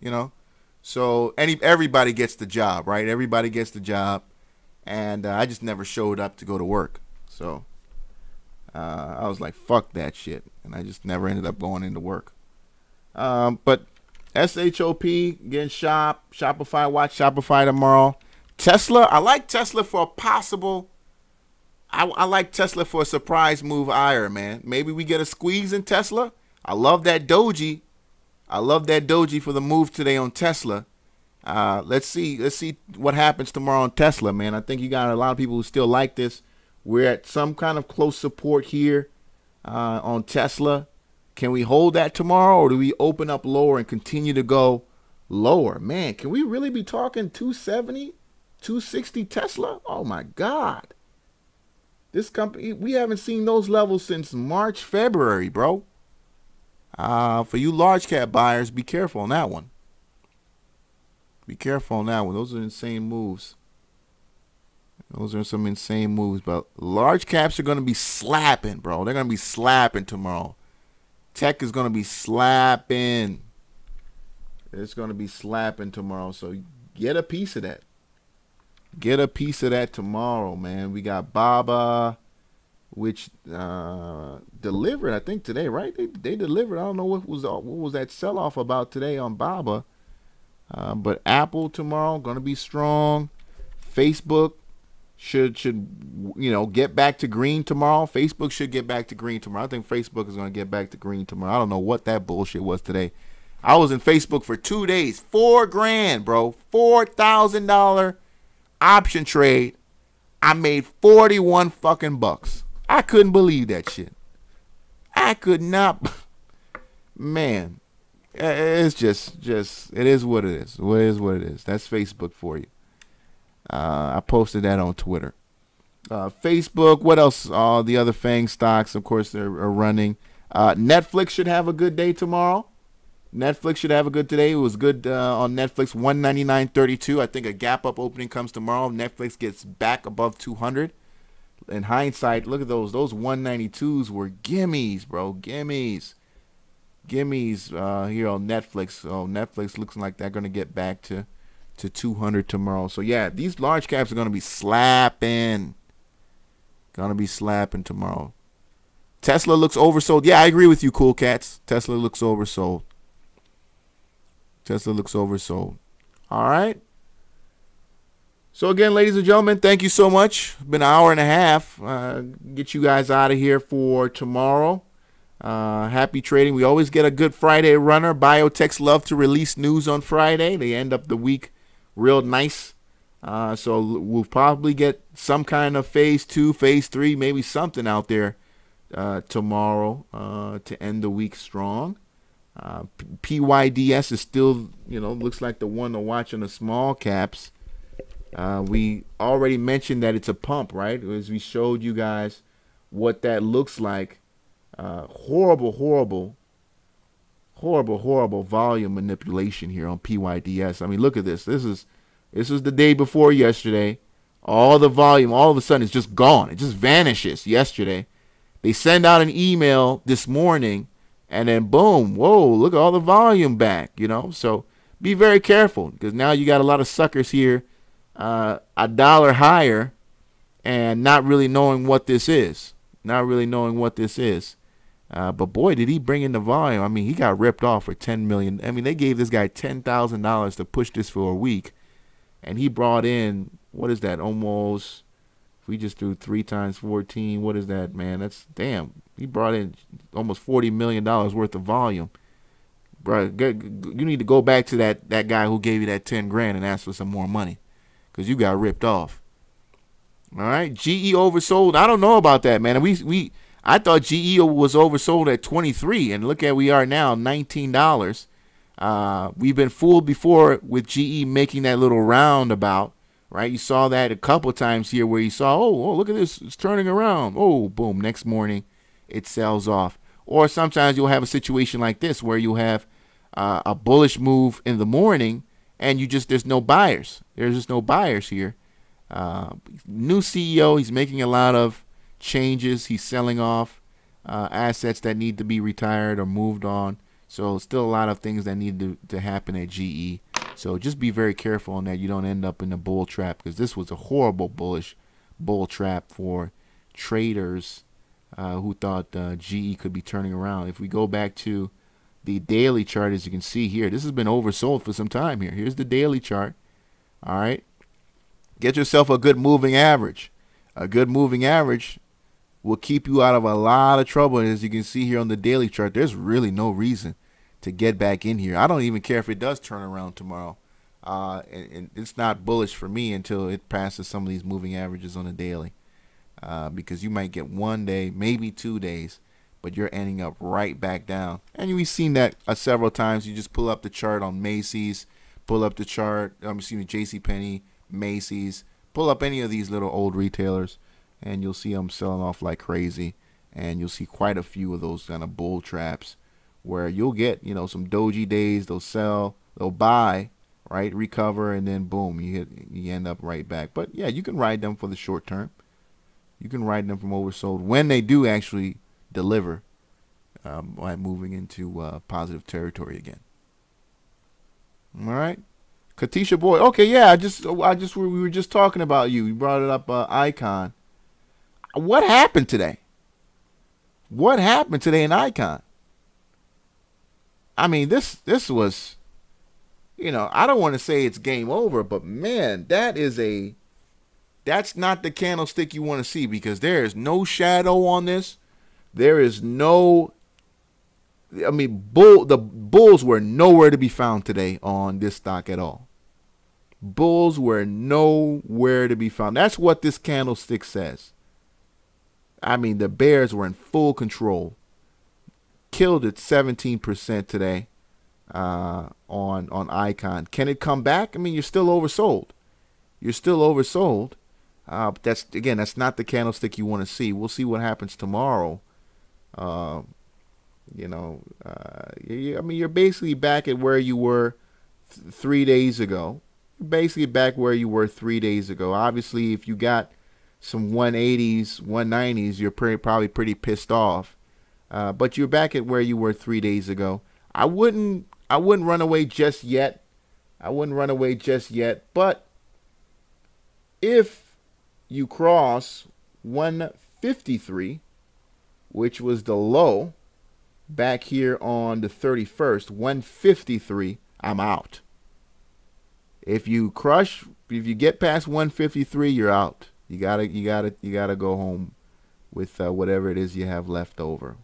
So everybody gets the job, right? Everybody gets the job. And I just never showed up to go to work. So I was like, fuck that shit. And I just never ended up going into work. But SHOP, getting Shopify, watch Shopify tomorrow. Tesla, I like Tesla for a possible, I like Tesla for a surprise move higher, man. Maybe we get a squeeze in Tesla. I love that doji. I love that doji for the move today on Tesla. Let's see what happens tomorrow on Tesla, man. I think you got a lot of people who still like this. We're at some kind of close support here on Tesla. Can we hold that tomorrow, or do we open up lower and continue to go lower? Man, can we really be talking 270, 260 Tesla? Oh, my God. This company, we haven't seen those levels since March, February, bro. For you large cap buyers, be careful on that one. Be careful on that one. Those are insane moves. Those are some insane moves. But large caps are going to be slapping, bro. They're going to be slapping tomorrow. Tech is going to be slapping. It's going to be slapping tomorrow. So get a piece of that. Get a piece of that tomorrow, man. We got Baba, which delivered, I think, today, right? They delivered. I don't know what was that sell-off about today on Baba. But Apple tomorrow going to be strong. Facebook should get back to green tomorrow. Facebook should get back to green tomorrow. I think Facebook is going to get back to green tomorrow. I don't know what that bullshit was today. I was in Facebook for 2 days. $4,000, bro. $4,000 option trade. I made 41 fucking bucks. I couldn't believe that shit. I could not. Man. It's just it is what it is. It is what it is. That's Facebook for you. I posted that on Twitter. Facebook, what else? The other FANG stocks, of course, are running. Netflix should have a good day tomorrow. Netflix should have a good day. It was good on Netflix, $199.32. I think a gap up opening comes tomorrow. Netflix gets back above 200. In hindsight, look at those. Those 192s were gimmies, bro. Gimmies. Gimme's here on Netflix. So Netflix looks like they're going to get back to 200 tomorrow. So yeah, these large caps are going to be slapping. Going to be slapping tomorrow. Tesla looks oversold. Yeah, I agree with you, Cool Cats. Tesla looks oversold. Tesla looks oversold. All right. So again, ladies and gentlemen, thank you so much. It's been an hour and a half. Get you guys out of here for tomorrow. Happy trading. We always get a good Friday runner. Biotechs love to release news on Friday. They end up the week real nice. So we'll probably get some kind of phase 2, phase 3, maybe something out there tomorrow to end the week strong. PYDS is still, looks like the one to watch on the small caps. We already mentioned that it's a pump, right? As we showed you guys what that looks like. Horrible volume manipulation here on PYDS. I mean, look at this. This is the day before yesterday. All the volume, all of a sudden, it's just gone. It just vanishes yesterday. They send out an email this morning, and then boom, whoa, look at all the volume back, So be very careful, because now you got a lot of suckers here, $1 higher, and not really knowing what this is. But boy, did he bring in the volume. I mean, he got ripped off for $10 million. I mean, they gave this guy $10,000 to push this for a week, and he brought in, what is that, almost, if we just do 3 times 14, what is that, man? That's, damn, he brought in almost $40 million worth of volume. Bro, you need to go back to that guy who gave you that 10 grand and ask for some more money, because you got ripped off. All right, GE oversold. I don't know about that, man. I thought GE was oversold at 23, and look at we are now, $19. We've been fooled before with GE making that little roundabout, right? You saw that a couple times here where you saw, oh, look at this, it's turning around. Oh, boom, next morning it sells off. Or sometimes you'll have a situation like this where you have a bullish move in the morning, and there's no buyers. There's just no buyers here. New CEO, he's making a lot of changes. He's selling off assets that need to be retired or moved on. So still a lot of things that need to happen at GE. So just be very careful on that. You don't end up in a bull trap, because this was a horrible bullish bull trap for traders who thought GE could be turning around. If we go back to the daily chart, as you can see here, this has been oversold for some time here. Here's the daily chart. All right. Get yourself a good moving average. A good moving average will keep you out of a lot of trouble. And as you can see here on the daily chart, there's really no reason to get back in here. I don't even care if it does turn around tomorrow. And it's not bullish for me until it passes some of these moving averages on the daily. Because you might get 1 day, maybe 2 days, but you're ending up right back down. And we've seen that several times. You just pull up the chart on Macy's, pull up the chart, JCPenney, Macy's, pull up any of these little old retailers, and you'll see them selling off like crazy. And you'll see quite a few of those kind of bull traps where you'll get, some doji days. They'll sell, they'll buy, right, recover, and then boom, you end up right back. But yeah, you can ride them for the short term. You can ride them from oversold when they do actually deliver by moving into positive territory again. All right. Katisha Boy. Okay, yeah, we were just talking about you. You brought it up, Icon. What happened today? What happened today in Icon? I mean, this was, I don't want to say it's game over, but man, that's not the candlestick you want to see, because there is no shadow on this. There is no, the bulls were nowhere to be found today on this stock at all. Bulls were nowhere to be found. That's what this candlestick says. I mean, the bears were in full control. Killed it 17% today on Icon. Can it come back? I mean, you're still oversold. You're still oversold. But that's not the candlestick you want to see. We'll see what happens tomorrow. You're basically back at where you were 3 days ago. Basically back where you were 3 days ago. Obviously, if you got some 180s, 190s, you're probably pretty pissed off. But you're back at where you were 3 days ago. I wouldn't run away just yet. But if you cross 153, which was the low back here on the 31st, 153, I'm out. If you get past 153, you're out. You gotta go home with whatever it is you have left over.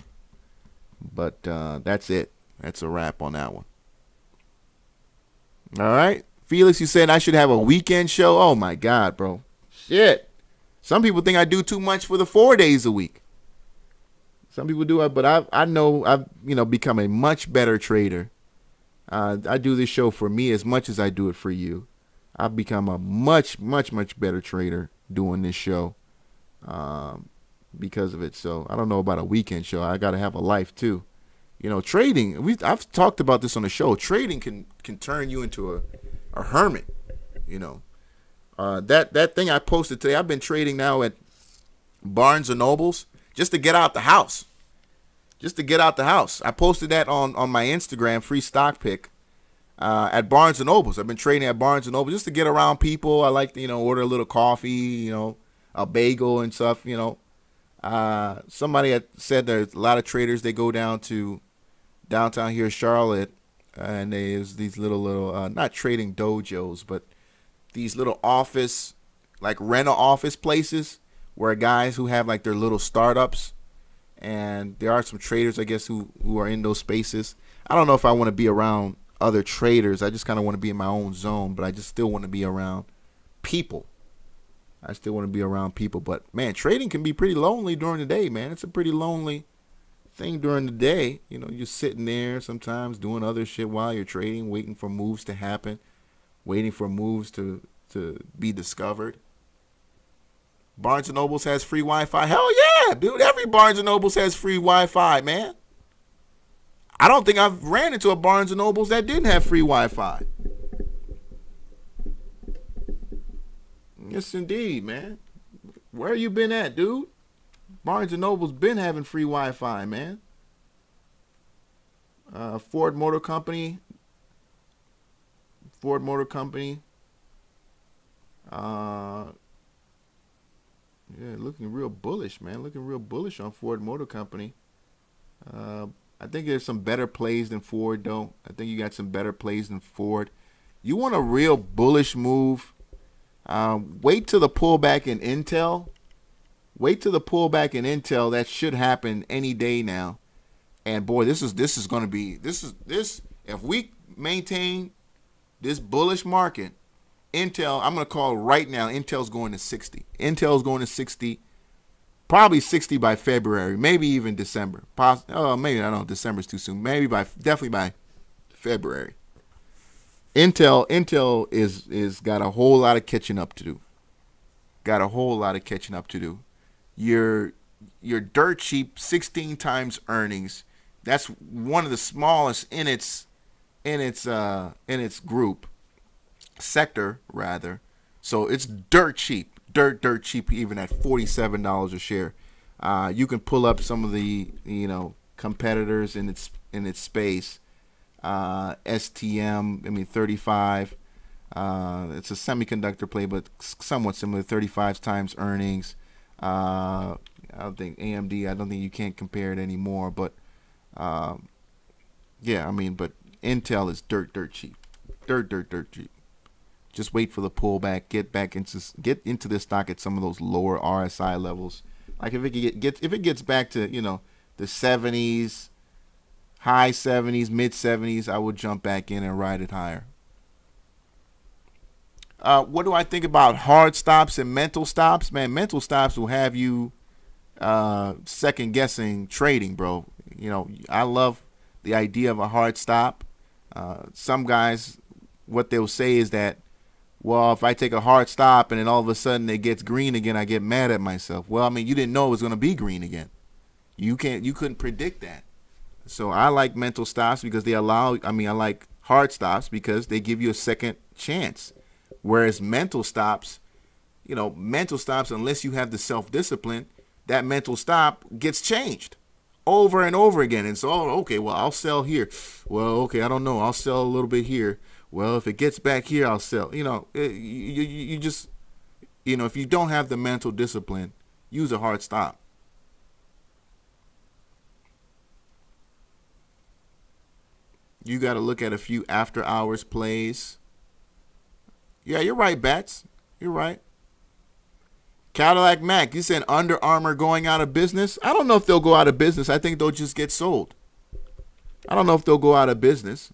But that's it. That's a wrap on that one. All right. Felix, you said I should have a weekend show. Oh, my God, bro. Shit. Some people think I do too much for the 4 days a week. Some people do, but I know I've become a much better trader. I do this show for me as much as I do it for you. I've become a much better trader doing this show because of it. So I don't know about a weekend show. I got to have a life too. Trading. I've talked about this on the show. Trading can turn you into a hermit. That thing I posted today. I've been trading now at Barnes and Nobles just to get out the house. I posted that on my Instagram, free stock pick, at Barnes and Nobles. I've been trading at Barnes and Nobles just to get around people. I like to, order a little coffee, a bagel and stuff, Somebody had said there's a lot of traders, they go down to downtown here, Charlotte, and there's these little not trading dojos, but these little office, like rental office places where guys who have like their little startups, and there are some traders, I guess, who are in those spaces. I don't know if I want to be around other traders. I just kind of want to be in my own zone, but I just still want to be around people. But man, trading can be pretty lonely during the day, man. It's a pretty lonely thing during the day. You're sitting there sometimes doing other shit while you're trading, waiting for moves to happen, waiting for moves to be discovered. Barnes & Nobles has free Wi-Fi. Hell yeah, dude. Every Barnes & Nobles has free Wi-Fi, man. I don't think I've ran into a Barnes & Nobles that didn't have free Wi-Fi. Yes, indeed, man. Where you been at, dude? Barnes & Noble's been having free Wi-Fi, man. Ford Motor Company. Yeah, looking real bullish, man. Looking real bullish on Ford Motor Company. I think there's some better plays than Ford, though. I think you got some better plays than Ford. You want a real bullish move? Wait till the pullback in Intel. That should happen any day now. And boy, this is going to be if we maintain this bullish market, Intel, I'm going to call right now, Intel's going to 60. Intel's going to 60, probably 60 by February, maybe even December. Maybe, I don't know, December's too soon. Definitely by February. Intel is got a whole lot of catching up to do. Your dirt cheap 16 times earnings. That's one of the smallest in its group. Sector rather, so it's dirt cheap even at $47 a share. You can pull up some of the competitors in its space. STM, 35. It's a semiconductor play, but somewhat similar. 35 times earnings. I don't think AMD. I don't think you can't compare it anymore. But yeah, but Intel is dirt cheap. Dirt cheap. Just wait for the pullback. Get into this stock at some of those lower RSI levels. Like if it gets back to the 70s, high 70s, mid 70s, I would jump back in and ride it higher. What do I think about hard stops and mental stops? Man, mental stops will have you second guessing trading, bro. I love the idea of a hard stop. Some guys, what they'll say is that, well, if I take a hard stop and then all of a sudden it gets green again, I get mad at myself. Well, you didn't know it was going to be green again. You couldn't predict that. So I like mental stops because they allow, I like hard stops because they give you a second chance. Whereas mental stops, unless you have the self-discipline, that mental stop gets changed over and over again. And so, okay, well, I'll sell here. Well, okay, I don't know. I'll sell a little bit here. Well, if it gets back here, I'll sell. You know, you just, you know, if you don't have the mental discipline, use a hard stop. You got to look at a few after hours plays. Yeah, you're right, Bats. You're right. Cadillac Mac, you said Under Armour going out of business. I don't know if they'll go out of business. I think they'll just get sold. I don't know if they'll go out of business.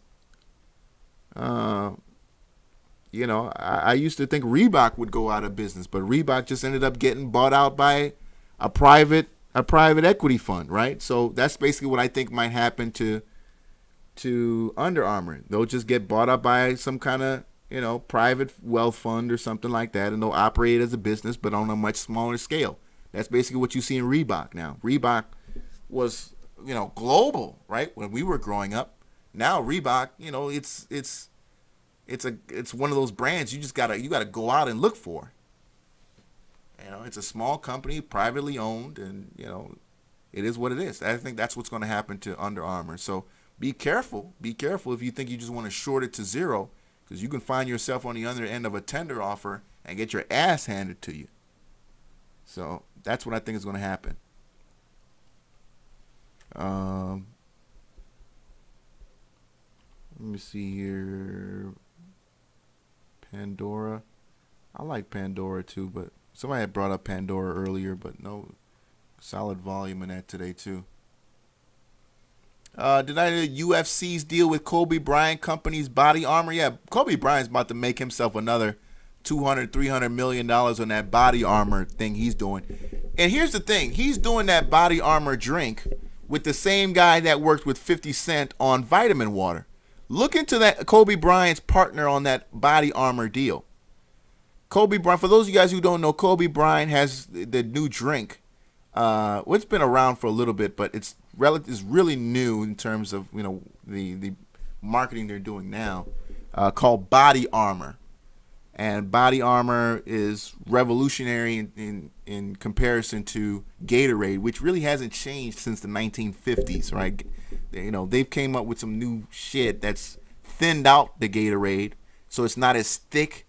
You know, I used to think Reebok would go out of business, but Reebok just ended up getting bought out by a private equity fund, right? So that's basically what I think might happen to Under Armour. They'll just get bought up by some kind of, you know, private wealth fund or something like that, and they'll operate as a business, but on a much smaller scale. That's basically what you see in Reebok now. Reebok was, you know, global, right, when we were growing up. Now Reebok, you know, it's one of those brands you gotta go out and look for. You know, it's a small company, privately owned, and you know, it is what it is. I think that's what's going to happen to Under Armour. So be careful. Be careful if you think you just want to short it to zero, because you can find yourself on the other end of a tender offer and get your ass handed to you. So that's what I think is going to happen. Let me see here. Pandora. I like Pandora too, but somebody had brought up Pandora earlier, but no solid volume in that today too. Did I do UFC's deal with Kobe Bryant Company's body armor? Yeah, Kobe Bryant's about to make himself another $200-300 million on that body armor thing he's doing. And here's the thing. He's doing that body armor drink with the same guy that worked with 50 Cent on vitamin water. Look into that Kobe Bryant's partner on that body armor deal. Kobe Bryant, for those of you guys who don't know, Kobe Bryant has the new drink. It's been around for a little bit, but it's really new in terms of, you know, the marketing they're doing now, called Body Armor. And Body Armor is revolutionary in comparison to Gatorade, which really hasn't changed since the 1950s, right? You know, they've came up with some new shit that's thinned out the Gatorade, so it's not as thick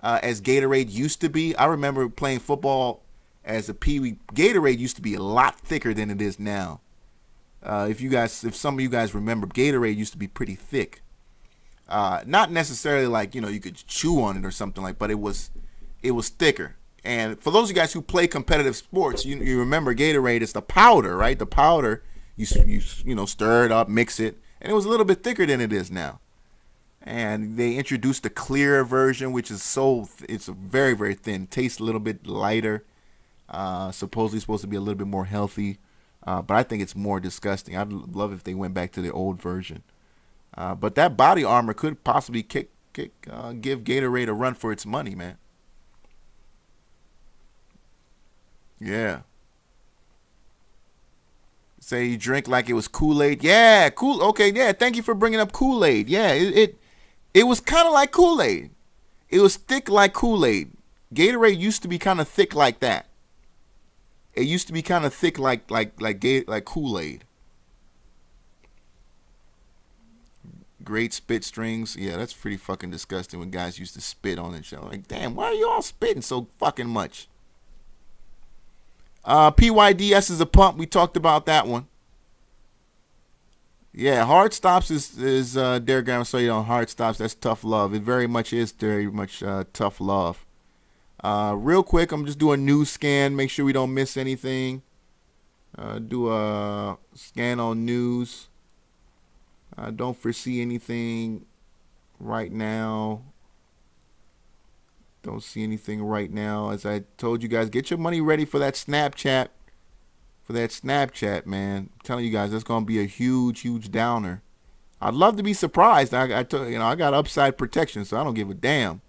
as Gatorade used to be. I remember playing football as a peewee. Gatorade used to be a lot thicker than it is now. If some of you guys remember, Gatorade used to be pretty thick. Not necessarily like, you know, you could chew on it or something like, but it was thicker. And for those of you guys who play competitive sports, you remember Gatorade is the powder, right? The powder, you know, stir it up, mix it, and it was a little bit thicker than it is now. And they introduced the clear version, which is it's very, very thin. Tastes a little bit lighter. Supposedly supposed to be a little bit more healthy. But I think it's more disgusting. I'd love if they went back to the old version. But that body armor could possibly give Gatorade a run for its money, man. Yeah. Say you drink like it was Kool-Aid. Yeah, cool. Okay, yeah. Thank you for bringing up Kool-Aid. Yeah, it was kind of like Kool-Aid. It was thick like Kool-Aid. Gatorade used to be kind of thick like that. It used to be kind of thick like Kool-Aid. Great spit strings. Yeah, that's pretty fucking disgusting when guys used to spit on it. Like, damn, why are you all spitting so fucking much? PYDS is a pump. We talked about that one. Yeah, hard stops is Derek Graham saw you on hard stops. That's tough love. It very much is very much tough love. Real quick, I'm just doing a news scan. Make sure we don't miss anything. Do a scan on news. I don't foresee anything right now. Don't see anything right now. As I told you guys, get your money ready for that Snapchat. For that Snapchat, man. I'm telling you guys, that's going to be a huge, huge downer. I'd love to be surprised. I got upside protection, so I don't give a damn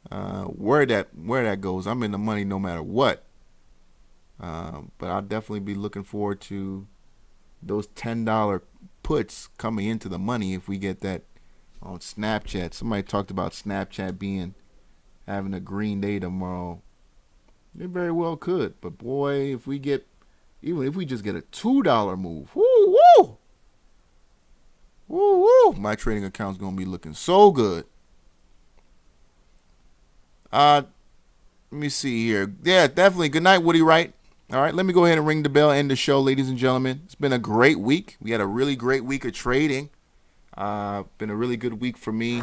where that goes. I'm in the money no matter what. But I'll definitely be looking forward to those $10 puts coming into the money if we get that on Snapchat. Somebody talked about Snapchat having a green day tomorrow. It very well could, but boy, if we get Even if we just get a $2 move. Woo, woo. Woo, woo. My trading account's going to be looking so good. Let me see here. Yeah, definitely. Good night, Woody Wright. All right, let me go ahead and ring the bell, end the show, ladies and gentlemen. It's been a great week. We had a really great week of trading. Been a really good week for me.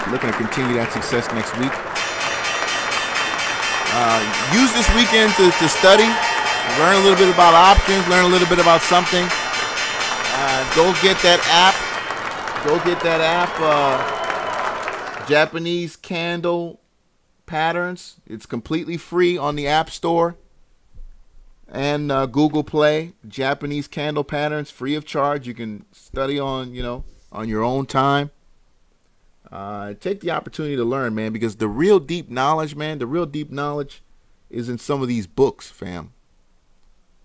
Looking to continue that success next week. Use this weekend to study, learn a little bit about options, learn a little bit about something. Go get that app. Go get that app, Japanese Candle Patterns. It's completely free on the App Store and Google Play. Japanese Candle Patterns, free of charge. You can study on, on your own time. Take the opportunity to learn, man, because the real deep knowledge, man, the real deep knowledge is in some of these books, fam.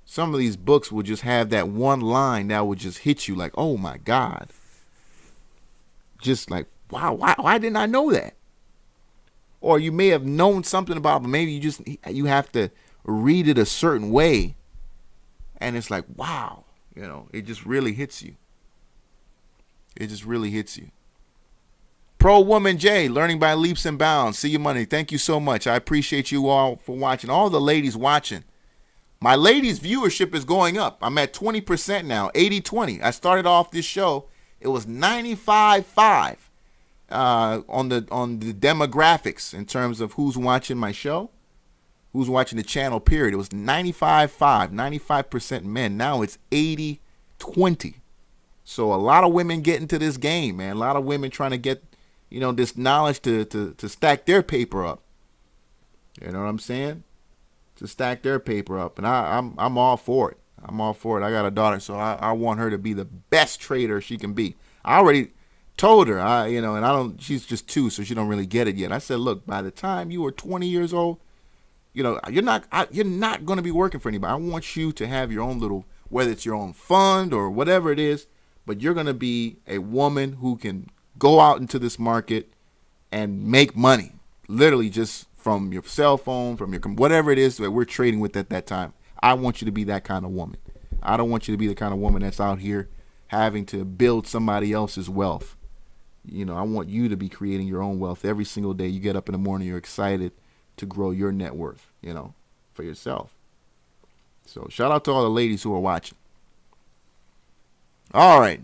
Some of these books will just have that one line that will just hit you like, oh my God. Just like, wow, why didn't I know that? Or you may have known something about it, but maybe you have to read it a certain way. And it's like, wow, it just really hits you. It just really hits you. Pro Woman J, learning by leaps and bounds. See your money. Thank you so much. I appreciate you all for watching. All the ladies watching. My ladies' viewership is going up. I'm at 20% now, 80-20. I started off this show. It was 95-5 on the demographics in terms of who's watching my show, who's watching the channel, period. It was 95-5, 95% men. Now it's 80-20. So a lot of women get into this game, man. A lot of women trying to get this knowledge to stack their paper up. You know what I'm saying? To stack their paper up. And I'm all for it. I'm all for it. I got a daughter, so I want her to be the best trader she can be. I already told her, and she's just 2, so she don't really get it yet. I said, look, by the time you are 20 years old, you're not going to be working for anybody. I want you to have your own little, whether it's your own fund or whatever it is, but you're going to be a woman who can go out into this market and make money, literally just from your cell phone, from your whatever it is that we're trading with at that time. I want you to be that kind of woman. I don't want you to be the kind of woman that's out here having to build somebody else's wealth. I want you to be creating your own wealth every single day. You get up in the morning, you're excited to grow your net worth, for yourself. So shout out to all the ladies who are watching. All right.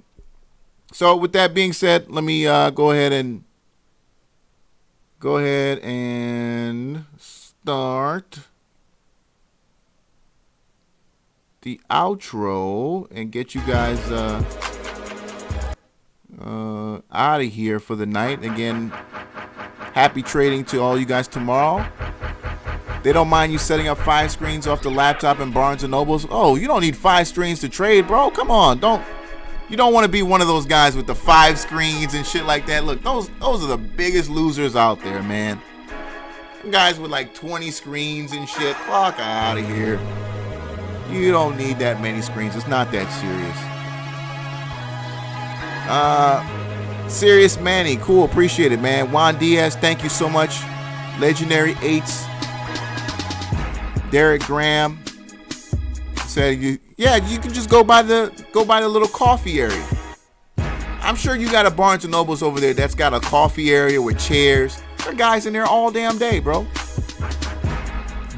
So with that being said, let me go ahead and start the outro and get you guys out of here for the night. Again, happy trading to all you guys tomorrow. They don't mind you setting up 5 screens off the laptop in Barnes & Nobles. Oh, you don't need 5 screens to trade, bro. Come on, you don't want to be one of those guys with the 5 screens and shit like that. Look, those are the biggest losers out there, man. Guys with like 20 screens and shit. Fuck out of here. You don't need that many screens. It's not that serious. Serious Manny, cool, appreciate it, man. Juan Diaz, thank you so much. Legendary 8s. Derek Graham said, yeah, you can just go by the little coffee area. I'm sure you got a Barnes & Nobles over there that's got a coffee area with chairs. There are guys in there all damn day, bro.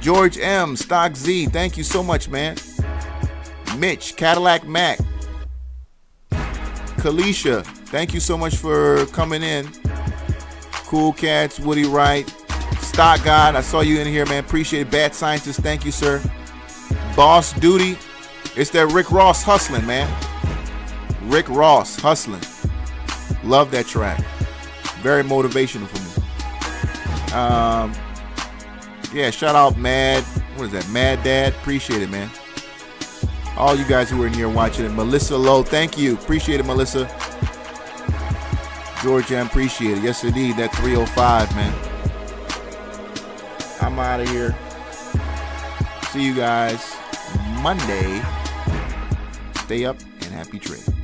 George M, Stock Z, thank you so much, man. Mitch, Cadillac Mac. Kalisha, thank you so much for coming in. Cool Cats, Woody Wright. Stock God, I saw you in here, man. Appreciate it. Bad Scientist, thank you, sir. Boss Duty. It's that Rick Ross hustling, man. Rick Ross hustling. Love that track. Very motivational for me. Yeah, shout out Mad. What is that? Mad Dad. Appreciate it, man. All you guys who are in here watching it. Melissa Lowe, thank you. Appreciate it, Melissa. George M, appreciate it. Yes, indeed. That 305, man. I'm out of here. See you guys Monday. Stay up and happy trading.